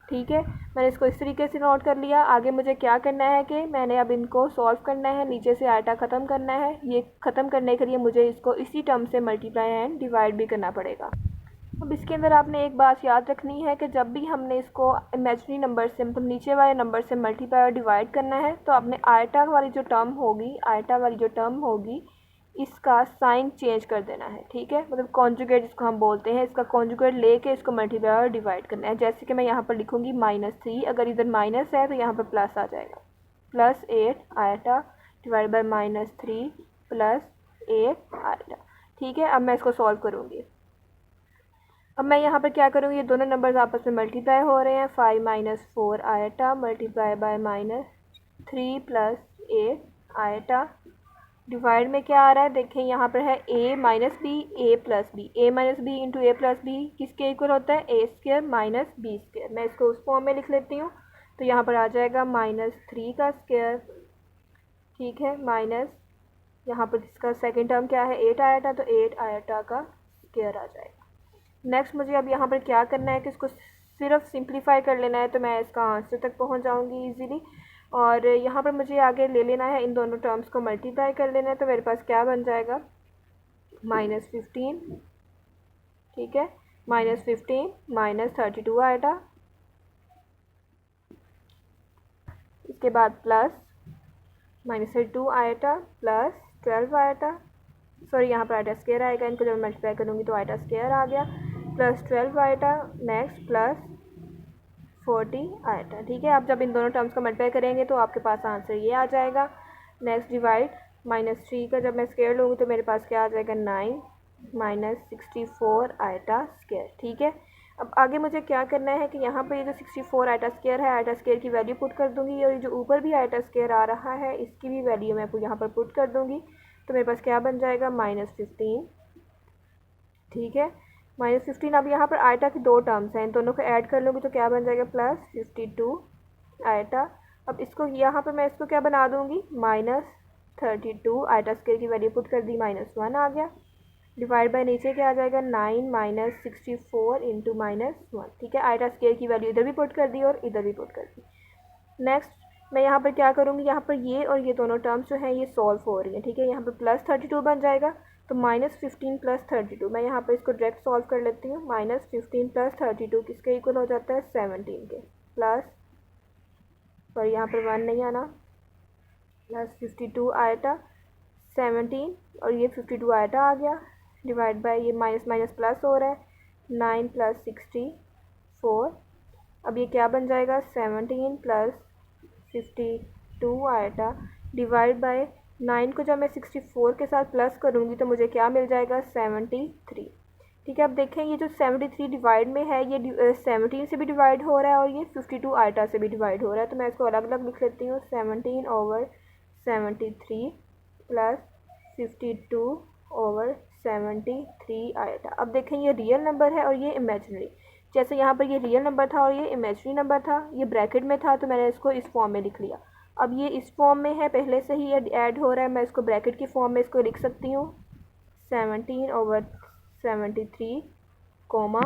ठीक है। मैंने इसको इस तरीके से नोट कर लिया। आगे मुझे क्या करना है कि मैंने अब इनको सॉल्व करना है, नीचे से आयटा ख़त्म करना है। ये ख़त्म करने के लिए मुझे इसको इसी टर्म से मल्टीप्लाई एंड डिवाइड भी करना पड़ेगा। अब इसके अंदर आपने एक बात याद रखनी है कि जब भी हमने इसको इमेजिनरी नंबर से मतलब नीचे वाले नंबर से मल्टीप्लाई और डिवाइड करना है तो आपने आयटा वाली जो टर्म होगी इसका साइन चेंज कर देना है, ठीक है। मतलब कॉन्जुगेट जिसको हम बोलते हैं, इसका कॉन्जुगेट लेके इसको मल्टीप्लाई और डिवाइड करना है। जैसे कि मैं यहाँ पर लिखूँगी -3, अगर इधर माइनस है तो यहाँ पर प्लस आ जाएगा, +8 आयटा डिवाइड बाय -3 +8 आयटा, ठीक है। अब मैं इसको सॉल्व करूँगी। अब मैं यहाँ पर क्या करूँगी, ये दोनों नंबर्स आपस में मल्टीप्लाई हो रहे हैं, 5 - 4 eta multiply by -3 +8 eta. Divide में क्या आ रहा है, देखें यहाँ पर है a - b a + b, a - b into a + b किसके इक्वल होता है, a² - b²। मैं इसको उस फॉर्म में लिख लेती हूँ। तो यहाँ पर आ जाएगा -3 का स्क्वायर, ठीक है, माइनस यहाँ पर इसका सेकेंड टर्म क्या है, 8 आयटा, तो 8 आयटा का स्क्वायर आ जाएगा। नेक्स्ट मुझे अब यहाँ पर क्या करना है कि इसको सिर्फ सिंप्लीफाई कर लेना है तो मैं इसका आंसर तक पहुँच जाऊँगी इजीली। और यहाँ पर मुझे आगे ले लेना है, इन दोनों टर्म्स को मल्टीप्लाई कर लेना है। तो मेरे पास क्या बन जाएगा, -15, ठीक है, -15 -32 आएगा, इसके बाद प्लस -32 आएगा प्लस 12 आएगा, सॉरी यहाँ पर आयटा स्क्वायर आएगा, इनको जब मल्टीप्लाई करूँगी तो आयटा स्क्वायर आ गया, plus 12 eta, next plus 40 eta, ठीक है। आप जब इन दोनों टर्म्स को मल्टीप्लाई करेंगे तो आपके पास आंसर ये आ जाएगा। नेक्स्ट डिवाइड, -3 का जब मैं स्क्वायर लूँगी तो मेरे पास क्या आ जाएगा, 9 -64 आयटा स्क्वायर, ठीक है। अब आगे मुझे क्या करना है कि यहाँ पर ये जो 64 आयटा स्क्वायर है, आयटा स्क्वायर की वैल्यू पुट कर दूँगी और ये जो ऊपर भी आयटा स्क्वायर आ रहा है इसकी भी वैल्यू मैं यहाँ पर पुट कर दूँगी। तो मेरे पास क्या बन जाएगा, -15, ठीक है, -15। अब यहाँ पर आयटा की दो टर्म्स हैं, इन दोनों को ऐड कर लूँगी तो क्या बन जाएगा, +52 आयटा। अब इसको यहाँ पर मैं इसको क्या बना दूँगी, -32 आयटा स्क्वायर की वैल्यू पुट कर दी, -1 आ गया, डिवाइड बाय नीचे क्या आ जाएगा, 9 -64 इंटू -1, ठीक है। आयटा स्क्वायर की वैल्यू इधर भी पुट कर दी और इधर भी पुट कर दी। नेक्स्ट मैं यहाँ पर क्या करूँगी, यहाँ पर ये और ये दोनों टर्म्स जो हैं ये सॉल्व हो रही हैं, ठीक है। यहाँ पर +32 बन जाएगा, तो -15 + 32, मैं यहाँ पर इसको डायरेक्ट सॉल्व कर लेती हूँ। -15 + 32 किसके इक्वल हो जाता है, 17 के, प्लस, सॉरी यहाँ पर 1 नहीं आना, प्लस 52 आयटा 17 और ये 52 आयटा आ गया, डिवाइड बाय ये माइनस माइनस प्लस हो रहा है 9 प्लस 64। अब ये क्या बन जाएगा 17 प्लस 52 आयटा डिवाइड बाय 9 को जब मैं 64 के साथ प्लस करूँगी तो मुझे क्या मिल जाएगा 73। ठीक है, अब देखें ये जो 73 डिवाइड में है ये 17 से भी डिवाइड हो रहा है और ये 52 आयटा से भी डिवाइड हो रहा है, तो मैं इसको अलग अलग लिख लेती हूँ 17/73 प्लस 52/73 आयटा। अब देखें ये रियल नंबर है और ये इमेजिनरी, जैसे यहाँ पर ये रियल नंबर था और ये इमेजिनरी नंबर था, ये ब्रैकेट में था तो मैंने इसको इस फॉर्म में लिख लिया। अब ये इस फॉर्म में है, पहले से ही ऐड हो रहा है, मैं इसको ब्रैकेट की फॉर्म में इसको लिख सकती हूँ 17/73 कोमा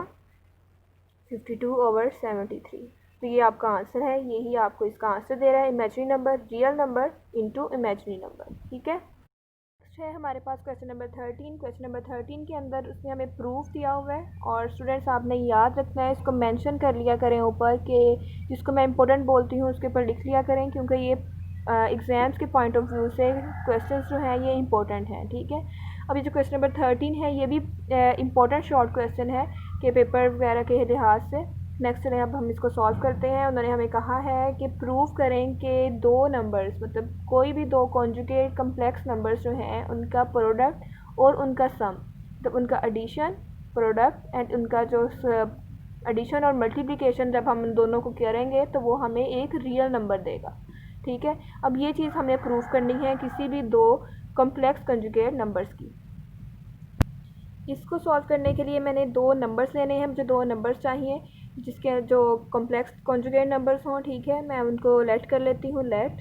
52/73। तो ये आपका आंसर है, यही आपको इसका आंसर दे रहा है, imaginary number real number into imaginary number. ठीक है, नेक्स्ट है हमारे पास क्वेश्चन नंबर 13। क्वेश्चन नंबर 13 के अंदर उसने हमें प्रूफ दिया हुआ है और स्टूडेंट्स आपने याद रखना है, इसको मेंशन कर लिया करें ऊपर कि जिसको मैं इंपॉर्टेंट बोलती हूँ उसके ऊपर लिख लिया करें, क्योंकि ये एग्ज़ाम्स के पॉइंट ऑफ व्यू से क्वेश्चंस जो हैं ये इंपॉर्टेंट हैं। ठीक है, अब ये जो क्वेश्चन नंबर 13 है ये भी इंपॉर्टेंट शॉर्ट क्वेश्चन है कि पेपर वगैरह के लिहाज से। नेक्स्ट है, अब हम इसको सॉल्व करते हैं। उन्होंने हमें कहा है कि प्रूव करें कि दो नंबर्स मतलब कोई भी दो कॉन्जुगेट कम्प्लेक्स नंबर्स जो हैं उनका प्रोडक्ट और उनका सम, मतलब उनका एडिशन प्रोडक्ट एंड उनका जो एडिशन और मल्टीप्लिकेशन जब हम उन दोनों को करेंगे तो वो हमें एक रियल नंबर देगा। ठीक है, अब ये चीज़ हमें प्रूव करनी है किसी भी दो कॉम्प्लेक्स कंजुगेट नंबर्स की। इसको सॉल्व करने के लिए मैंने दो नंबर्स लेने हैं, मुझे दो नंबर्स चाहिए जिसके जो कॉम्प्लेक्स कॉन्जुगेट नंबर्स हों। ठीक है, मैं उनको लेट कर लेती हूँ, लेट।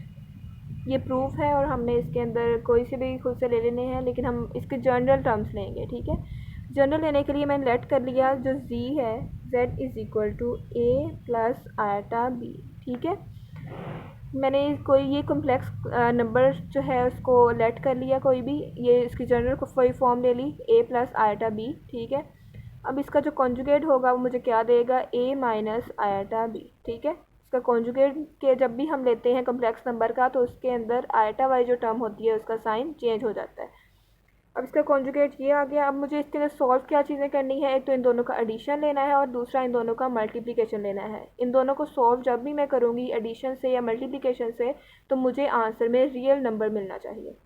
ये प्रूफ है और हमने इसके अंदर कोई से भी खुद से ले लेने हैं, लेकिन हम इसके जनरल टर्म्स लेंगे। ठीक है, जनरल लेने के लिए मैंने लेट कर लिया, जो z है z is equal to a plus iota b। ठीक है, मैंने कोई ये कॉम्प्लेक्स नंबर जो है उसको लेट कर लिया, कोई भी ये इसकी जनरल को कोई फॉर्म ले ली a प्लस आयटा b। ठीक है, अब इसका जो कॉन्जुगेट होगा वो मुझे क्या देगा a माइनस आयटा b। ठीक है, इसका कॉन्जुगेट के जब भी हम लेते हैं कॉम्प्लेक्स नंबर का तो उसके अंदर आयटा वाली जो टर्म होती है उसका साइन चेंज हो जाता है। अब इसका कॉन्जुगेट ये आ गया। अब मुझे इसके अंदर सॉल्व क्या चीज़ें करनी है, एक तो इन दोनों का एडिशन लेना है और दूसरा इन दोनों का मल्टीप्लिकेशन लेना है। इन दोनों को सॉल्व जब भी मैं करूँगी एडिशन से या मल्टीप्लिकेशन से तो मुझे आंसर में रियल नंबर मिलना चाहिए।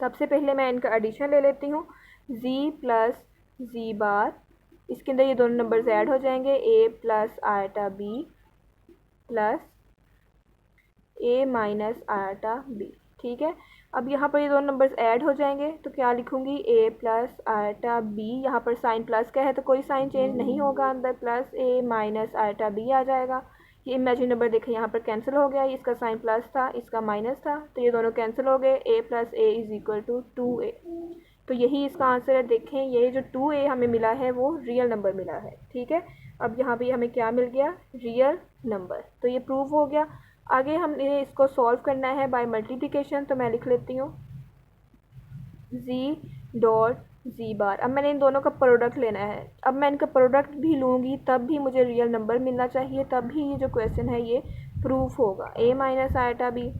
सबसे पहले मैं इनका एडिशन ले लेती हूँ, z प्लस जी बार, इसके अंदर ये दोनों नंबर्स ऐड हो जाएंगे a plus iota b plus a minus eta b। ठीक है, अब यहाँ पर ये दोनों नंबर्स ऐड हो जाएंगे तो क्या लिखूँगी a प्लस आयटा b, यहाँ पर साइन प्लस का है तो कोई साइन चेंज नहीं होगा अंदर, plus a minus eta b आ जाएगा। ये इमेजिनरी नंबर देखें यहाँ पर कैंसिल हो गया, इसका साइन प्लस था इसका माइनस था तो ये दोनों कैंसिल हो गए, a plus a is equal to 2a। तो यही इसका आंसर है। देखें ये जो 2a हमें मिला है वो रियल नंबर मिला है। ठीक है, अब यहाँ पे हमें क्या मिल गया, रियल नंबर, तो ये प्रूव हो गया। आगे हमने इसको सॉल्व करना है बाय मल्टीप्लिकेशन, तो मैं लिख लेती हूँ z डॉट जी बार। अब मैंने इन दोनों का प्रोडक्ट लेना है, अब मैं इनका प्रोडक्ट भी लूँगी तब भी मुझे रियल नंबर मिलना चाहिए, तब भी ये जो क्वेश्चन है ये प्रूफ होगा। a माइनस आयटा b,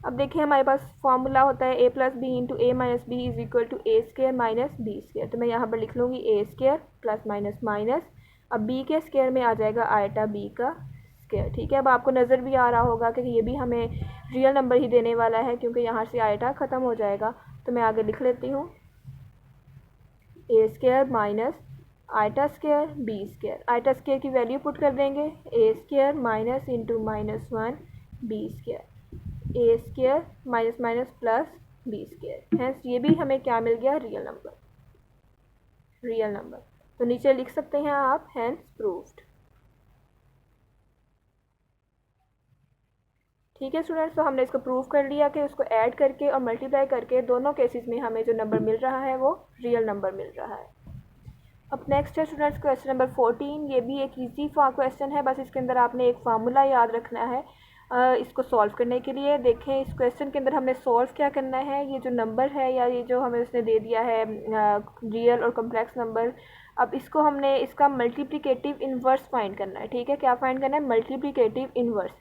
अब देखिए हमारे पास फॉर्मूला होता है a plus b into a minus b is equal to a square minus b square, तो मैं यहाँ पर लिख लूँगी a square plus minus minus, अब b के स्केयर में आ जाएगा आयटा b का स्केयर। ठीक है, अब आपको नज़र भी आ रहा होगा कि ये भी हमें रियल नंबर ही देने वाला है क्योंकि यहाँ से आयटा ख़त्म हो जाएगा, तो मैं आगे लिख लेती हूँ A square minus iota square B square. Iota square की वैल्यू पुट कर देंगे, A square minus into minus 1 B square, A square minus minus plus B square, hence ये भी हमें क्या मिल गया, रियल नंबर, रियल नंबर। तो नीचे लिख सकते हैं आप हैंस प्रूव्ड। ठीक है स्टूडेंट्स, तो हमने इसको प्रूव कर लिया कि उसको ऐड करके और मल्टीप्लाई करके दोनों केसेस में हमें जो नंबर मिल रहा है वो रियल नंबर मिल रहा है। अब नेक्स्ट है स्टूडेंट्स क्वेश्चन नंबर 14। ये भी एक इजी क्वेश्चन है, बस इसके अंदर आपने एक फार्मूला याद रखना है इसको सॉल्व करने के लिए। देखें इस क्वेश्चन के अंदर हमने सॉल्व क्या करना है, ये जो नंबर है या ये जो हमें उसने दे दिया है रियल और कॉम्प्लेक्स नंबर, अब इसको हमने इसका मल्टीप्लिकेटिव इन्वर्स फाइंड करना है। ठीक है, क्या फाइंड करना है, मल्टीप्लिकेटिव इन्वर्स।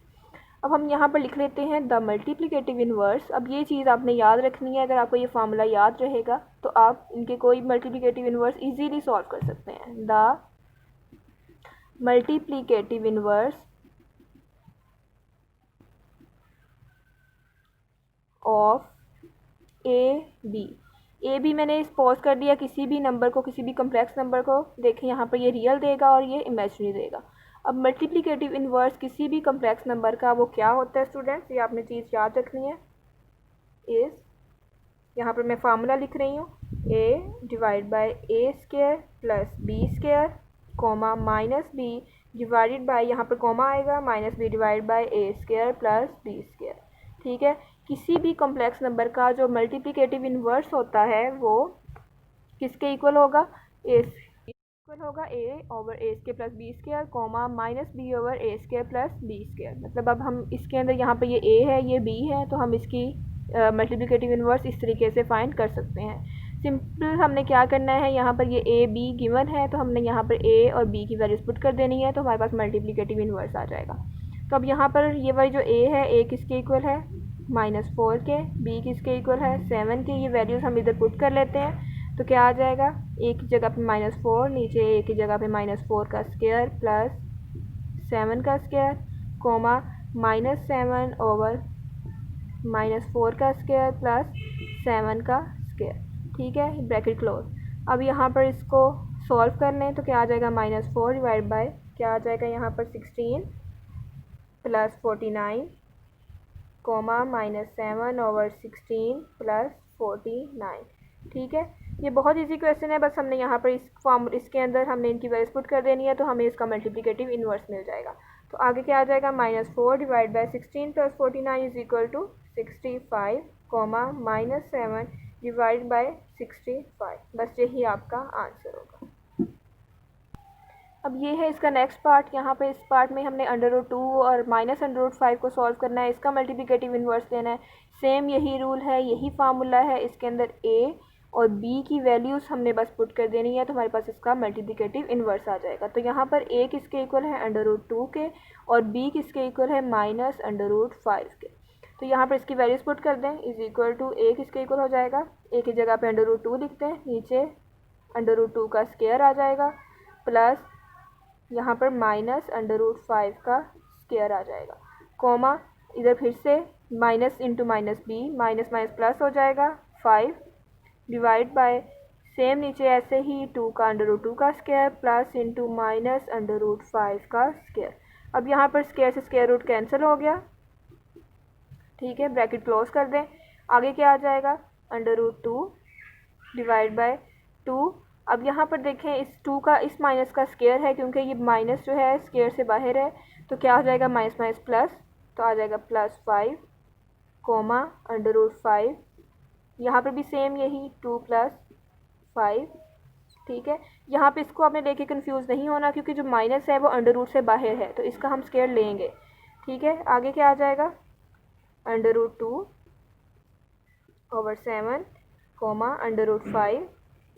अब हम यहाँ पर लिख लेते हैं द मल्टीप्लिकेटिव इन्वर्स। अब ये चीज़ आपने याद रखनी है, अगर आपको ये फार्मूला याद रहेगा तो आप इनके कोई मल्टीप्लिकेटिव इन्वर्स इजीली सॉल्व कर सकते हैं। The multiplicative inverse of a b मैंने पॉज कर दिया किसी भी नंबर को, किसी भी कम्प्लेक्स नंबर को। देखें यहाँ पर ये रियल देगा और ये इमेजिनरी देगा। अब मल्टीप्लिकेटिव इन्वर्स किसी भी कम्प्लेक्स नंबर का वो क्या होता है स्टूडेंट्स, ये आपने चीज़ याद रखनी है। इस यहाँ पर मैं फार्मूला लिख रही हूँ, A divide by A square plus B square comma minus B divided by, यहाँ पर कॉमा आएगा, minus B divide by A square plus B square. ठीक है, किसी भी कॉम्प्लेक्स नंबर का जो मल्टीप्लिकेटिव इन्वर्स होता है वो किसके इक्वल होगा, ए इक्वल होगा A over A square plus B square comma minus B over A square plus B square. मतलब अब हम इसके अंदर यहाँ पे ये ए है ये बी है, तो हम इसकी मल्टीप्लिकेटिव इन्वर्स इस तरीके से फाइंड कर सकते हैं। सिंपल हमने क्या करना है, यहाँ पर ये ए बी गिवन है तो हमने यहाँ पर ए और बी की वैल्यूज पुट कर देनी है, तो हमारे पास मल्टीप्लिकेटिव इन्वर्स आ जाएगा। तो अब यहाँ पर ये वाली जो ए है, ए किसके इक्वल है, -4 के, बी किसके इक्वल है 7 के। ये वैल्यूज़ हम इधर पुट कर लेते हैं, तो क्या आ जाएगा, ए की जगह पे -4, नीचे ए की जगह पे -4 का स्क्वायर प्लस 7 का स्क्वायर कोमा -7 ओवर -4 का स्क्वायर प्लस 7 का स्क्वायर। ठीक है, ब्रैकेट क्लोज। अब यहाँ पर इसको सॉल्व कर लें तो क्या आ जाएगा, -4 डिवाइड बाय क्या आ जाएगा यहाँ पर 16 प्लस 49 कोमा -7 ओवर 16 प्लस 49। ठीक है, ये बहुत इजी क्वेश्चन है, बस हमने यहाँ पर इसके अंदर हमने इनकी वैल्यूज पुट कर देनी है तो हमें इसका मल्टीप्लिकेटिव इन्वर्स मिल जाएगा। तो आगे क्या आ जाएगा, -4 divide by 16 plus 49 is equal to 65 comma -7 divide by 65। बस यही आपका आंसर होगा। अब ये है इसका नेक्स्ट पार्ट। यहाँ पे इस पार्ट में हमने √2 और -√5 को सॉल्व करना है, इसका मल्टीप्लिकेटिव इन्वर्स देना है। सेम यही रूल है, यही फार्मूला है, इसके अंदर ए और बी की वैल्यूज़ हमने बस पुट कर देनी है तो हमारे पास इसका मल्टीप्लिकेटिव इन्वर्स आ जाएगा। तो यहाँ पर ए किसके इक्वल है, √2 के, और बी किसके इक्वल है, -√5 के। तो यहाँ पर इसकी वैल्यूज़ पुट कर दें, इज इक्वल टू ए किसके इक्वल हो जाएगा, ए की जगह पे √2 लिखते हैं, नीचे √2 का स्क्वायर आ जाएगा प्लस यहाँ पर -√5 का स्क्वायर आ जाएगा कोमा इधर फिर से minus into minus b, minus minus plus हो जाएगा 5 डिवाइड बाय सेम नीचे ऐसे ही 2 का √2 का स्क्वायर प्लस इंटू -√5 का स्क्वायर। अब यहाँ पर स्क्वायर से स्क्वायर रूट कैंसिल हो गया। ठीक है, ब्रैकेट क्लोज कर दें। आगे क्या आ जाएगा, √2 डिवाइड बाय 2। अब यहाँ पर देखें इस 2 का इस माइनस का स्क्वायर है, क्योंकि ये माइनस जो है स्क्वायर से बाहर है, तो क्या हो जाएगा, माइनस माइनस प्लस, तो आ जाएगा +5 कोमा √5। यहाँ पर भी सेम यही 2 + 5। ठीक है, यहाँ पे इसको आपने लेके कंफ्यूज नहीं होना, क्योंकि जो माइनस है वो √2 से बाहर है, तो इसका हम स्क्वायर लेंगे। ठीक है, आगे क्या आ जाएगा, √2 ओवर 7 कोमा √5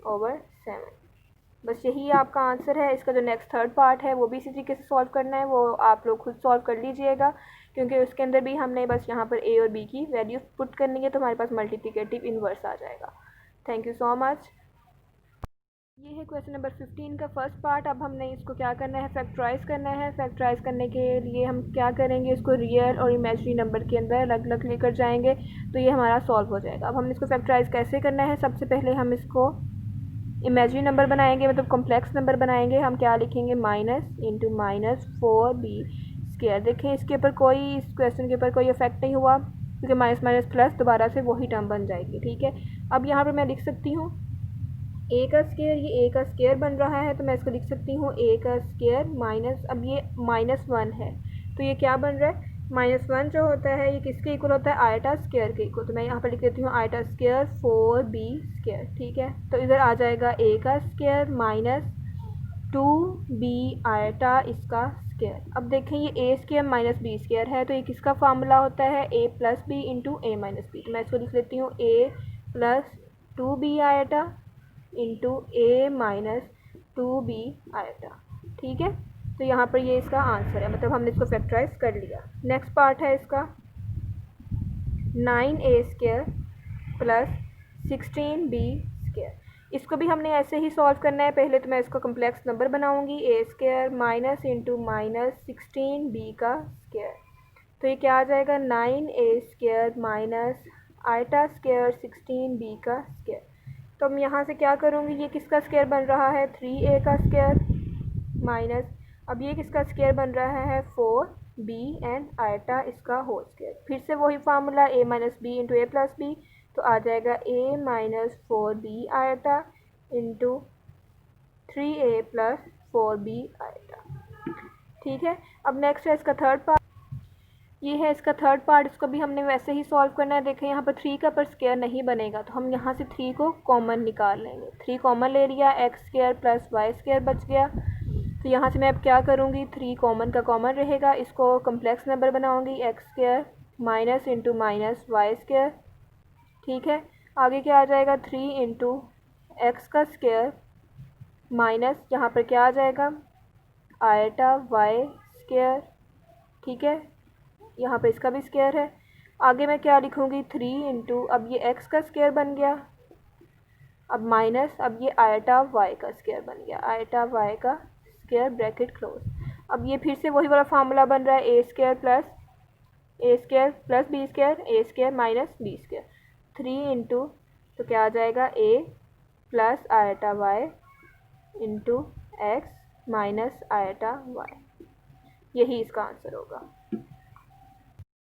ओवर 7। बस यही आपका आंसर है। इसका जो नेक्स्ट थर्ड पार्ट है वो भी इसी तरीके से सॉल्व करना है, वो आप लोग खुद सॉल्व कर लीजिएगा, क्योंकि उसके अंदर भी हमने बस यहाँ पर ए और बी की वैल्यू पुट करनी है तो हमारे पास मल्टीप्लिकेटिव इन्वर्स आ जाएगा। Thank you so much. ये है क्वेश्चन नंबर 15 का फर्स्ट पार्ट। अब हमने इसको क्या करना है, फैक्टराइज करना है। फैक्टराइज करने के लिए हम क्या करेंगे, इसको रियल और इमेजिनरी नंबर के अंदर अलग अलग लेकर जाएंगे तो ये हमारा सॉल्व हो जाएगा। अब हमने इसको फैक्टराइज कैसे करना है, सबसे पहले हम इसको इमेजिनरी नंबर बनाएंगे, मतलब कॉम्प्लेक्स नंबर बनाएंगे। हम क्या लिखेंगे, -4b²। देखें इसके ऊपर कोई, इस क्वेश्चन के ऊपर कोई इफेक्ट नहीं हुआ, क्योंकि माइनस माइनस प्लस दोबारा से वही टर्म बन जाएगी। ठीक है, अब यहाँ पर मैं लिख सकती हूँ ए का स्क्वायर, ये ए का स्क्वायर बन रहा है तो मैं इसको लिख सकती हूँ ए का स्क्वायर माइनस, अब ये -1 है तो ये क्या बन रहा है, -1 जो होता है ये किसके इक्वल होता है, आयटा स्क्वायर के इक्वल। तो मैं यहाँ पर लिख देती हूँ आयटा स्क्वायर 4b²। ठीक है, तो इधर आ जाएगा ए का स्क्वायर माइनस 2b आयटा इसका स्क्वायर। अब देखें ये ए स्क्वायर -b² है, तो ये किसका फार्मूला होता है, a + b into a - b। तो मैं इसको लिख लेती हूँ a + 2b eta into a - 2b eta. ठीक है, तो यहाँ पर ये इसका आंसर है, मतलब हमने इसको फैक्टराइज कर लिया। नेक्स्ट पार्ट है इसका 9a² प्लस 16b²। इसको भी हमने ऐसे ही सॉल्व करना है। पहले तो मैं इसको कम्प्लेक्स नंबर बनाऊंगी, a² minus into minus 16b²। तो ये क्या आ जाएगा 9a² माइनस i² 16b²। तो हम यहाँ से क्या करूँगी, ये किसका स्क्वायर बन रहा है 3a² माइनस, अब ये किसका स्क्वायर बन रहा है 4b एंड आयटा इसका होल स्क्वायर। फिर से वही formula a minus b into a plus b, तो आ जाएगा a minus 4b iota into 3a plus 4b iota. ठीक है, अब नेक्स्ट है इसका थर्ड पार्ट, ये है इसका थर्ड पार्ट। इसको भी हमने वैसे ही सॉल्व करना है। देखें यहाँ पर 3 का पर स्क्वायर नहीं बनेगा, तो हम यहाँ से 3 को कॉमन निकाल लेंगे। 3 कॉमन ले लिया, x² प्लस y² बच गया। तो यहाँ से मैं अब क्या करूँगी, 3 कॉमन का कॉमन रहेगा, इसको कम्प्लेक्स नंबर बनाऊँगी x² minus into minus y²। ठीक है, आगे क्या आ जाएगा 3 इंटू x² माइनस यहाँ पर क्या आ जाएगा आयटा y²। ठीक है, यहाँ पे इसका भी स्क्वायर है। आगे मैं क्या लिखूँगी 3 इंटू, अब ये x का स्क्वायर बन गया, अब माइनस, अब ये आयटा y का स्क्वायर बन गया, आयटा y का स्क्वायर ब्रैकेट क्लोज। अब ये फिर से वही वाला फार्मूला बन रहा है a² plus b² minus b²। 3 into, तो क्या आ जाएगा a plus eta y into x minus eta y। यही इसका आंसर होगा।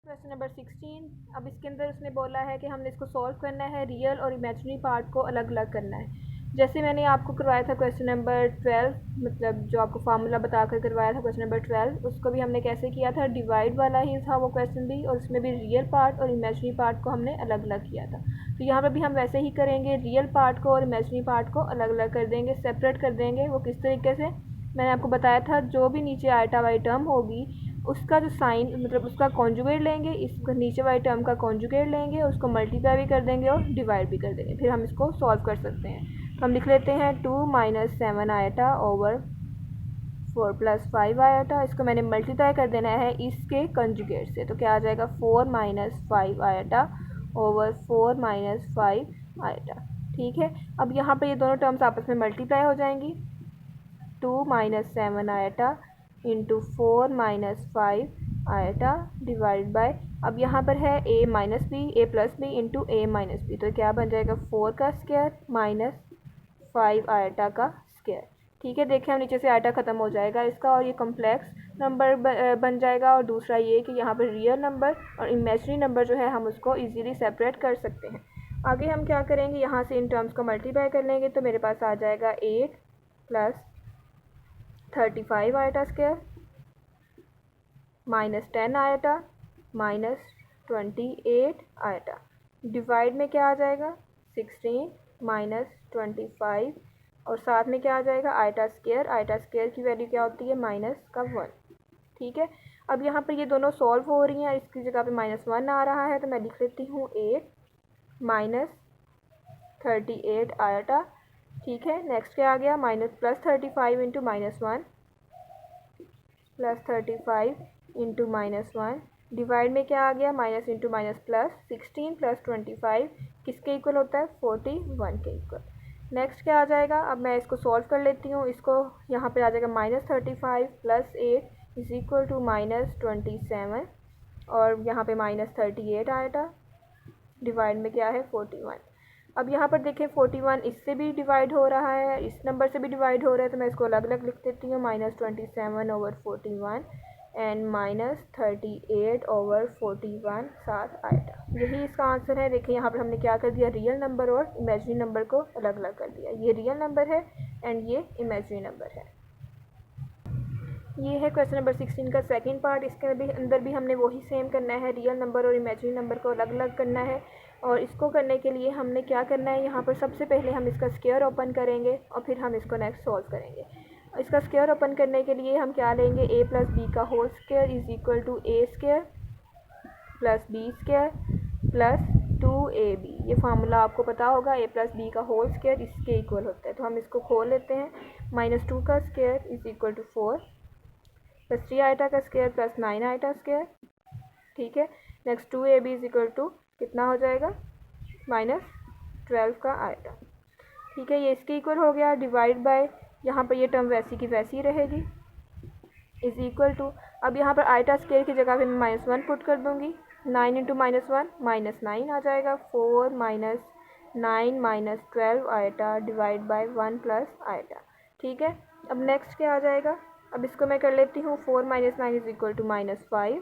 Question number 16। अब इसके अंदर उसने बोला है कि हमने इसको सॉल्व करना है, रियल और इमेजिनरी पार्ट को अलग अलग करना है। जैसे मैंने आपको करवाया था क्वेश्चन नंबर 12, मतलब जो आपको फार्मूला बताकर करवाया था क्वेश्चन नंबर 12, उसको भी हमने कैसे किया था, डिवाइड वाला ही था वो क्वेश्चन भी, और उसमें भी रियल पार्ट और इमेजिनरी पार्ट को हमने अलग अलग किया था। तो यहाँ पर भी हम वैसे ही करेंगे, रियल पार्ट को और इमेजिनरी पार्ट को अलग अलग कर देंगे, सेपरेट कर देंगे। वो किस तरीके से, मैंने आपको बताया था, जो भी नीचे आयटा वाई टर्म होगी उसका जो साइन, मतलब उसका कॉन्जुगेट लेंगे, इस नीचे वाले टर्म का कॉन्जुगेट लेंगे, उसको मल्टीप्लाई भी कर देंगे और डिवाइड भी कर देंगे, फिर हम इसको सॉल्व कर सकते हैं। तो हम लिख लेते हैं 2 minus 7 eta over 4 plus 5 eta. इसको मैंने मल्टीप्लाई कर देना है इसके कंजुगेट से, तो क्या आ जाएगा 4 minus 5 eta over 4 minus 5 eta. ठीक है, अब यहाँ पर ये दोनों टर्म्स आपस में मल्टीप्लाई हो जाएंगी, 2 minus 7 iota into 4 minus 5 iota divide by, अब यहाँ पर है a minus b, a plus b into a minus b, तो क्या बन जाएगा 4 का स्क्वायर माइनस 5 आयटा का स्क्वायर। ठीक है, देखिए हम नीचे से आयटा ख़त्म हो जाएगा इसका, और ये कम्प्लेक्स नंबर बन जाएगा। और दूसरा ये कि यहाँ पर रियल नंबर और इमेजिनरी नंबर जो है हम उसको ईजीली सेपरेट कर सकते हैं। आगे हम क्या करेंगे, यहाँ से इन टर्म्स को मल्टीप्लाई कर लेंगे, तो मेरे पास आ जाएगा 8 plus 35 eta square minus 10 eta minus 28 eta, divide में क्या आ जाएगा 16 माइनस 25, और साथ में क्या आ जाएगा आयटा स्क्वायर। आयटा स्क्वायर की वैल्यू क्या होती है माइनस का 1। ठीक है, अब यहाँ पर ये दोनों सॉल्व हो रही हैं, इसकी जगह पे -1 आ रहा है, तो मैं लिख लेती हूँ 8 माइनस 38 आयटा। ठीक है, नेक्स्ट क्या आ गया minus plus 35 into -1 plus 35 into -1, divide में क्या आ गया minus into minus plus, 16 plus 25 किसके इक्वल होता है 41 के इक्वल। नेक्स्ट क्या आ जाएगा, अब मैं इसको सॉल्व कर लेती हूँ। इसको यहाँ पे आ जाएगा -35 प्लस 8 इज इक्वल टू -27, और यहाँ पे -38 आएगा, डिवाइड में क्या है 41। अब यहाँ पर देखें 41 इससे भी डिवाइड हो रहा है, इस नंबर से भी डिवाइड हो रहा है, तो मैं इसको अलग अलग लिख देती हूँ, -27 ओवर 41 एंड -38 ओवर 41 साथ आएगा। यही इसका आंसर है। देखिए यहाँ पर हमने क्या कर दिया, रियल नंबर और इमेजिनरी नंबर को अलग अलग कर दिया। ये रियल नंबर है एंड ये इमेजिनरी नंबर है। ये है क्वेश्चन नंबर 16 का सेकंड पार्ट। इसके अंदर भी हमने वही सेम करना है, रियल नंबर और इमेजिनरी नंबर को अलग अलग करना है। और इसको करने के लिए हमने क्या करना है, यहाँ पर सबसे पहले हम इसका स्क्वायर ओपन करेंगे और फिर हम इसको नेक्स्ट सॉल्व करेंगे। इसका स्क्वायर ओपन करने के लिए हम क्या लेंगे, ए प्लस बी का whole square is equal to a square plus B square plus 2ab। ये फार्मूला आपको पता होगा, ए प्लस बी का होल स्क्वायर इसके इक्वल होता है। तो हम इसको खोल लेते हैं, -2 का square is equal to 4 plus 3 iota का स्क्वायर प्लस 9 आयटा स्क्वायर, ठीक है। Next 2ab is equal to कितना हो जाएगा, -12 का आयटा, ठीक है। ये इसके इक्वल हो गया। डिवाइड बाय, यहाँ पर ये टर्म वैसी की वैसी रहेगी, इज इक्वल टू, अब यहाँ पर आयटा स्क्वायर की जगह पे मैं -1 पुट कर दूँगी। 9 इंटू -1 -9 आ जाएगा। 4 - 9 - 12 eta divide bye 1 plus eta, ठीक है। अब नेक्स्ट क्या आ जाएगा, अब इसको मैं कर लेती हूँ। 4 - 9 is equal to -5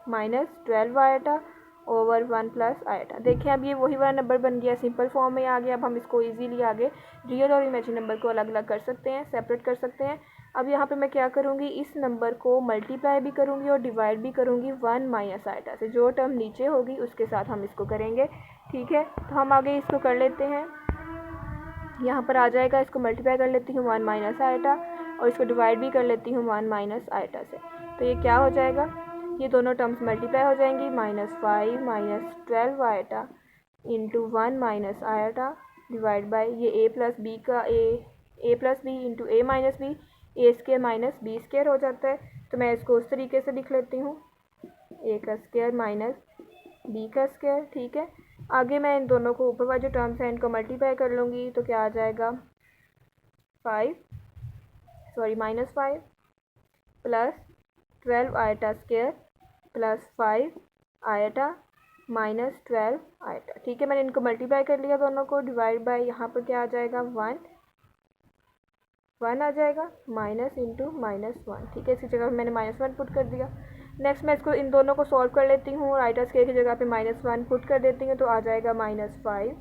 -12 iota over 1 plus iota. देखिए अब ये वही वाला नंबर बन गया, सिंपल फॉर्म में आ गया। अब हम इसको इजीली आगे रियल और इमेजिन नंबर को अलग अलग कर सकते हैं, सेपरेट कर सकते हैं। अब यहाँ पे मैं क्या करूँगी, इस नंबर को मल्टीप्लाई भी करूँगी और डिवाइड भी करूँगी 1 माइनस आयटा से। जो टर्म नीचे होगी उसके साथ हम इसको करेंगे, ठीक है। तो हम आगे इसको कर लेते हैं। यहाँ पर आ जाएगा, इसको मल्टीप्लाई कर लेती हूँ 1 माइनस आयटा और इसको डिवाइड भी कर लेती हूँ 1 माइनस आयटा से। तो ये क्या हो जाएगा, ये दोनों टर्म्स मल्टीप्लाई हो जाएंगी। -5 - 12 iota into 1 minus iota divide by ये a प्लस बी का a plus b into a minus b, a square minus b square हो जाता है। तो मैं इसको उस तरीके से लिख लेती हूँ, a का स्क्वायर माइनस b का स्क्वायर, ठीक है। आगे मैं इन दोनों को ऊपर वाले जो टर्म्स हैं इनको मल्टीप्लाई कर लूँगी। तो क्या आ जाएगा, -5 plus 12 eta square plus 5 eta minus 12 eta, ठीक है। मैंने इनको मल्टीप्लाई कर लिया दोनों को। डिवाइड बाय यहाँ पर क्या आ जाएगा, 1 आ जाएगा, माइनस इंटू -1, ठीक है। इसकी जगह मैंने -1 पुट कर दिया। नेक्स्ट मैं इसको इन दोनों को सॉल्व कर लेती हूँ और आयटा स्क्वायर की जगह पे -1 पुट कर देती हूँ। तो आ जाएगा -5,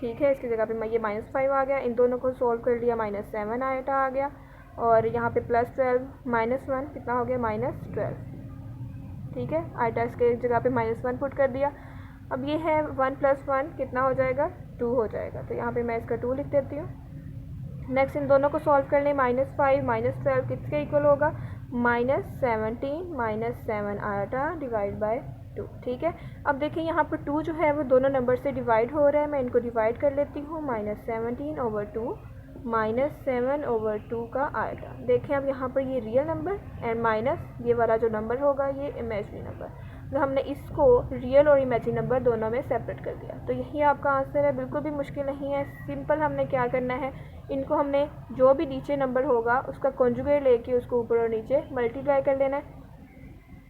ठीक है। इसकी जगह पे मैं ये -5 आ गया। इन दोनों को सॉल्व कर लिया, -7 आयटा आ गया और यहाँ पे +12 -1 कितना हो गया, -12, ठीक है। आयटा स्क्वायर की जगह पे -1 पुट कर दिया। अब ये है 1 + 1 कितना हो जाएगा, 2 हो जाएगा। तो यहाँ पे मैं इसका 2 लिख देती हूँ। नेक्स्ट इन दोनों को सॉल्व कर लें। -5 - 12 किसके इक्वल होगा, -17 - 7 आयटा डिवाइड बाय 2, ठीक है। अब देखिए यहाँ पर 2 जो है वो दोनों नंबर से डिवाइड हो रहा है। मैं इनको डिवाइड कर लेती हूँ। -17/2 -7/2 का आयटा। देखें अब यहाँ पर ये रियल नंबर एंड माइनस ये वाला जो नंबर होगा ये इमेजिनरी नंबर। तो हमने इसको रियल और इमेजिनरी नंबर दोनों में सेपरेट कर दिया। तो यही आपका आंसर है, बिल्कुल भी मुश्किल नहीं है। सिंपल हमने क्या करना है, इनको हमने जो भी नीचे नंबर होगा उसका कॉन्जुगेट लेके उसको ऊपर और नीचे मल्टीप्लाई कर लेना है।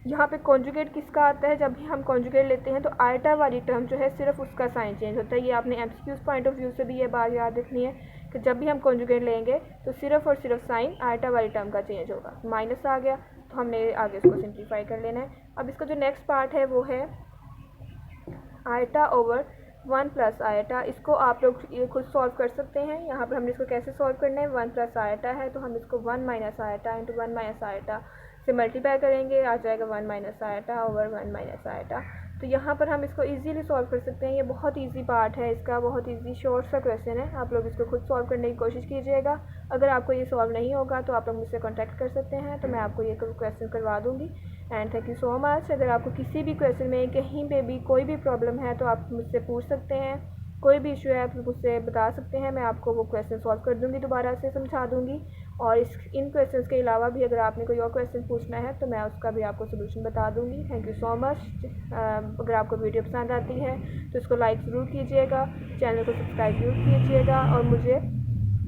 यहाँ पे कॉन्जुगेट किसका आता है, जब भी हम कॉन्जुगेट लेते हैं तो आयटा वाली टर्म जो है सिर्फ उसका साइन चेंज होता है। ये आपने एमसीक्यूज पॉइंट ऑफ व्यू से भी ये बात याद रखनी है कि जब भी हम कॉन्जुगेट लेंगे तो सिर्फ और सिर्फ साइन आयटा वाली टर्म का चेंज होगा। माइनस आ गया तो हमने आगे इसको सिंप्लीफाई कर लेना है। अब इसका जो नेक्स्ट पार्ट है वो है आयटा ओवर 1 प्लस आयटा। इसको आप लोग ये खुद सॉल्व कर सकते हैं। यहाँ पर हमने इसको कैसे सॉल्व करना है, 1 प्लस आयटा है तो हम इसको 1 minus eta into 1 minus eta से मल्टीप्लाई करेंगे, आ जाएगा 1 minus eta over 1 minus eta. तो यहाँ पर हम इसको इजीली सॉल्व कर सकते हैं। ये बहुत इजी पार्ट है इसका, बहुत इजी शॉर्ट सा क्वेश्चन है। आप लोग इसको खुद सॉल्व करने की कोशिश कीजिएगा। अगर आपको ये सॉल्व नहीं होगा तो आप लोग मुझसे कॉन्टैक्ट कर सकते हैं, तो मैं आपको ये क्वेश्चन करवा दूँगी। And thank you so much. अगर आपको किसी भी क्वेश्चन में कहीं पे भी कोई भी प्रॉब्लम है तो आप मुझसे पूछ सकते हैं। कोई भी इशू है आप मुझसे बता सकते हैं, मैं आपको वो क्वेश्चन सॉल्व कर दूँगी, दोबारा से समझा दूँगी। और इन क्वेश्चंस के अलावा भी अगर आपने कोई और क्वेश्चन पूछना है तो मैं उसका भी आपको सोल्यूशन बता दूँगी। Thank you so much. अगर आपको वीडियो पसंद आती है तो इसको लाइक ज़रूर कीजिएगा, चैनल को सब्सक्राइब ज़रूर कीजिएगा और मुझे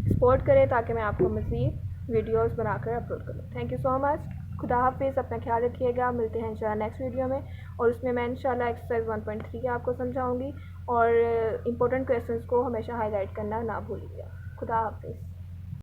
सपोर्ट करें ताकि मैं आपको मज़ीद वीडियोज़ बनाकर अपलोड करूँ। Thank you so much. खुदा हाफिज़। अपना ख्याल रखिएगा। मिलते हैं इंशाल्लाह नेक्स्ट वीडियो में, और उसमें मैं इंशाल्लाह एक्सरसाइज 1.3 आपको समझाऊंगी और इम्पोर्टेंट क्वेश्चंस को हमेशा हाईलाइट करना ना भूलिएगा। खुदा हाफिज़।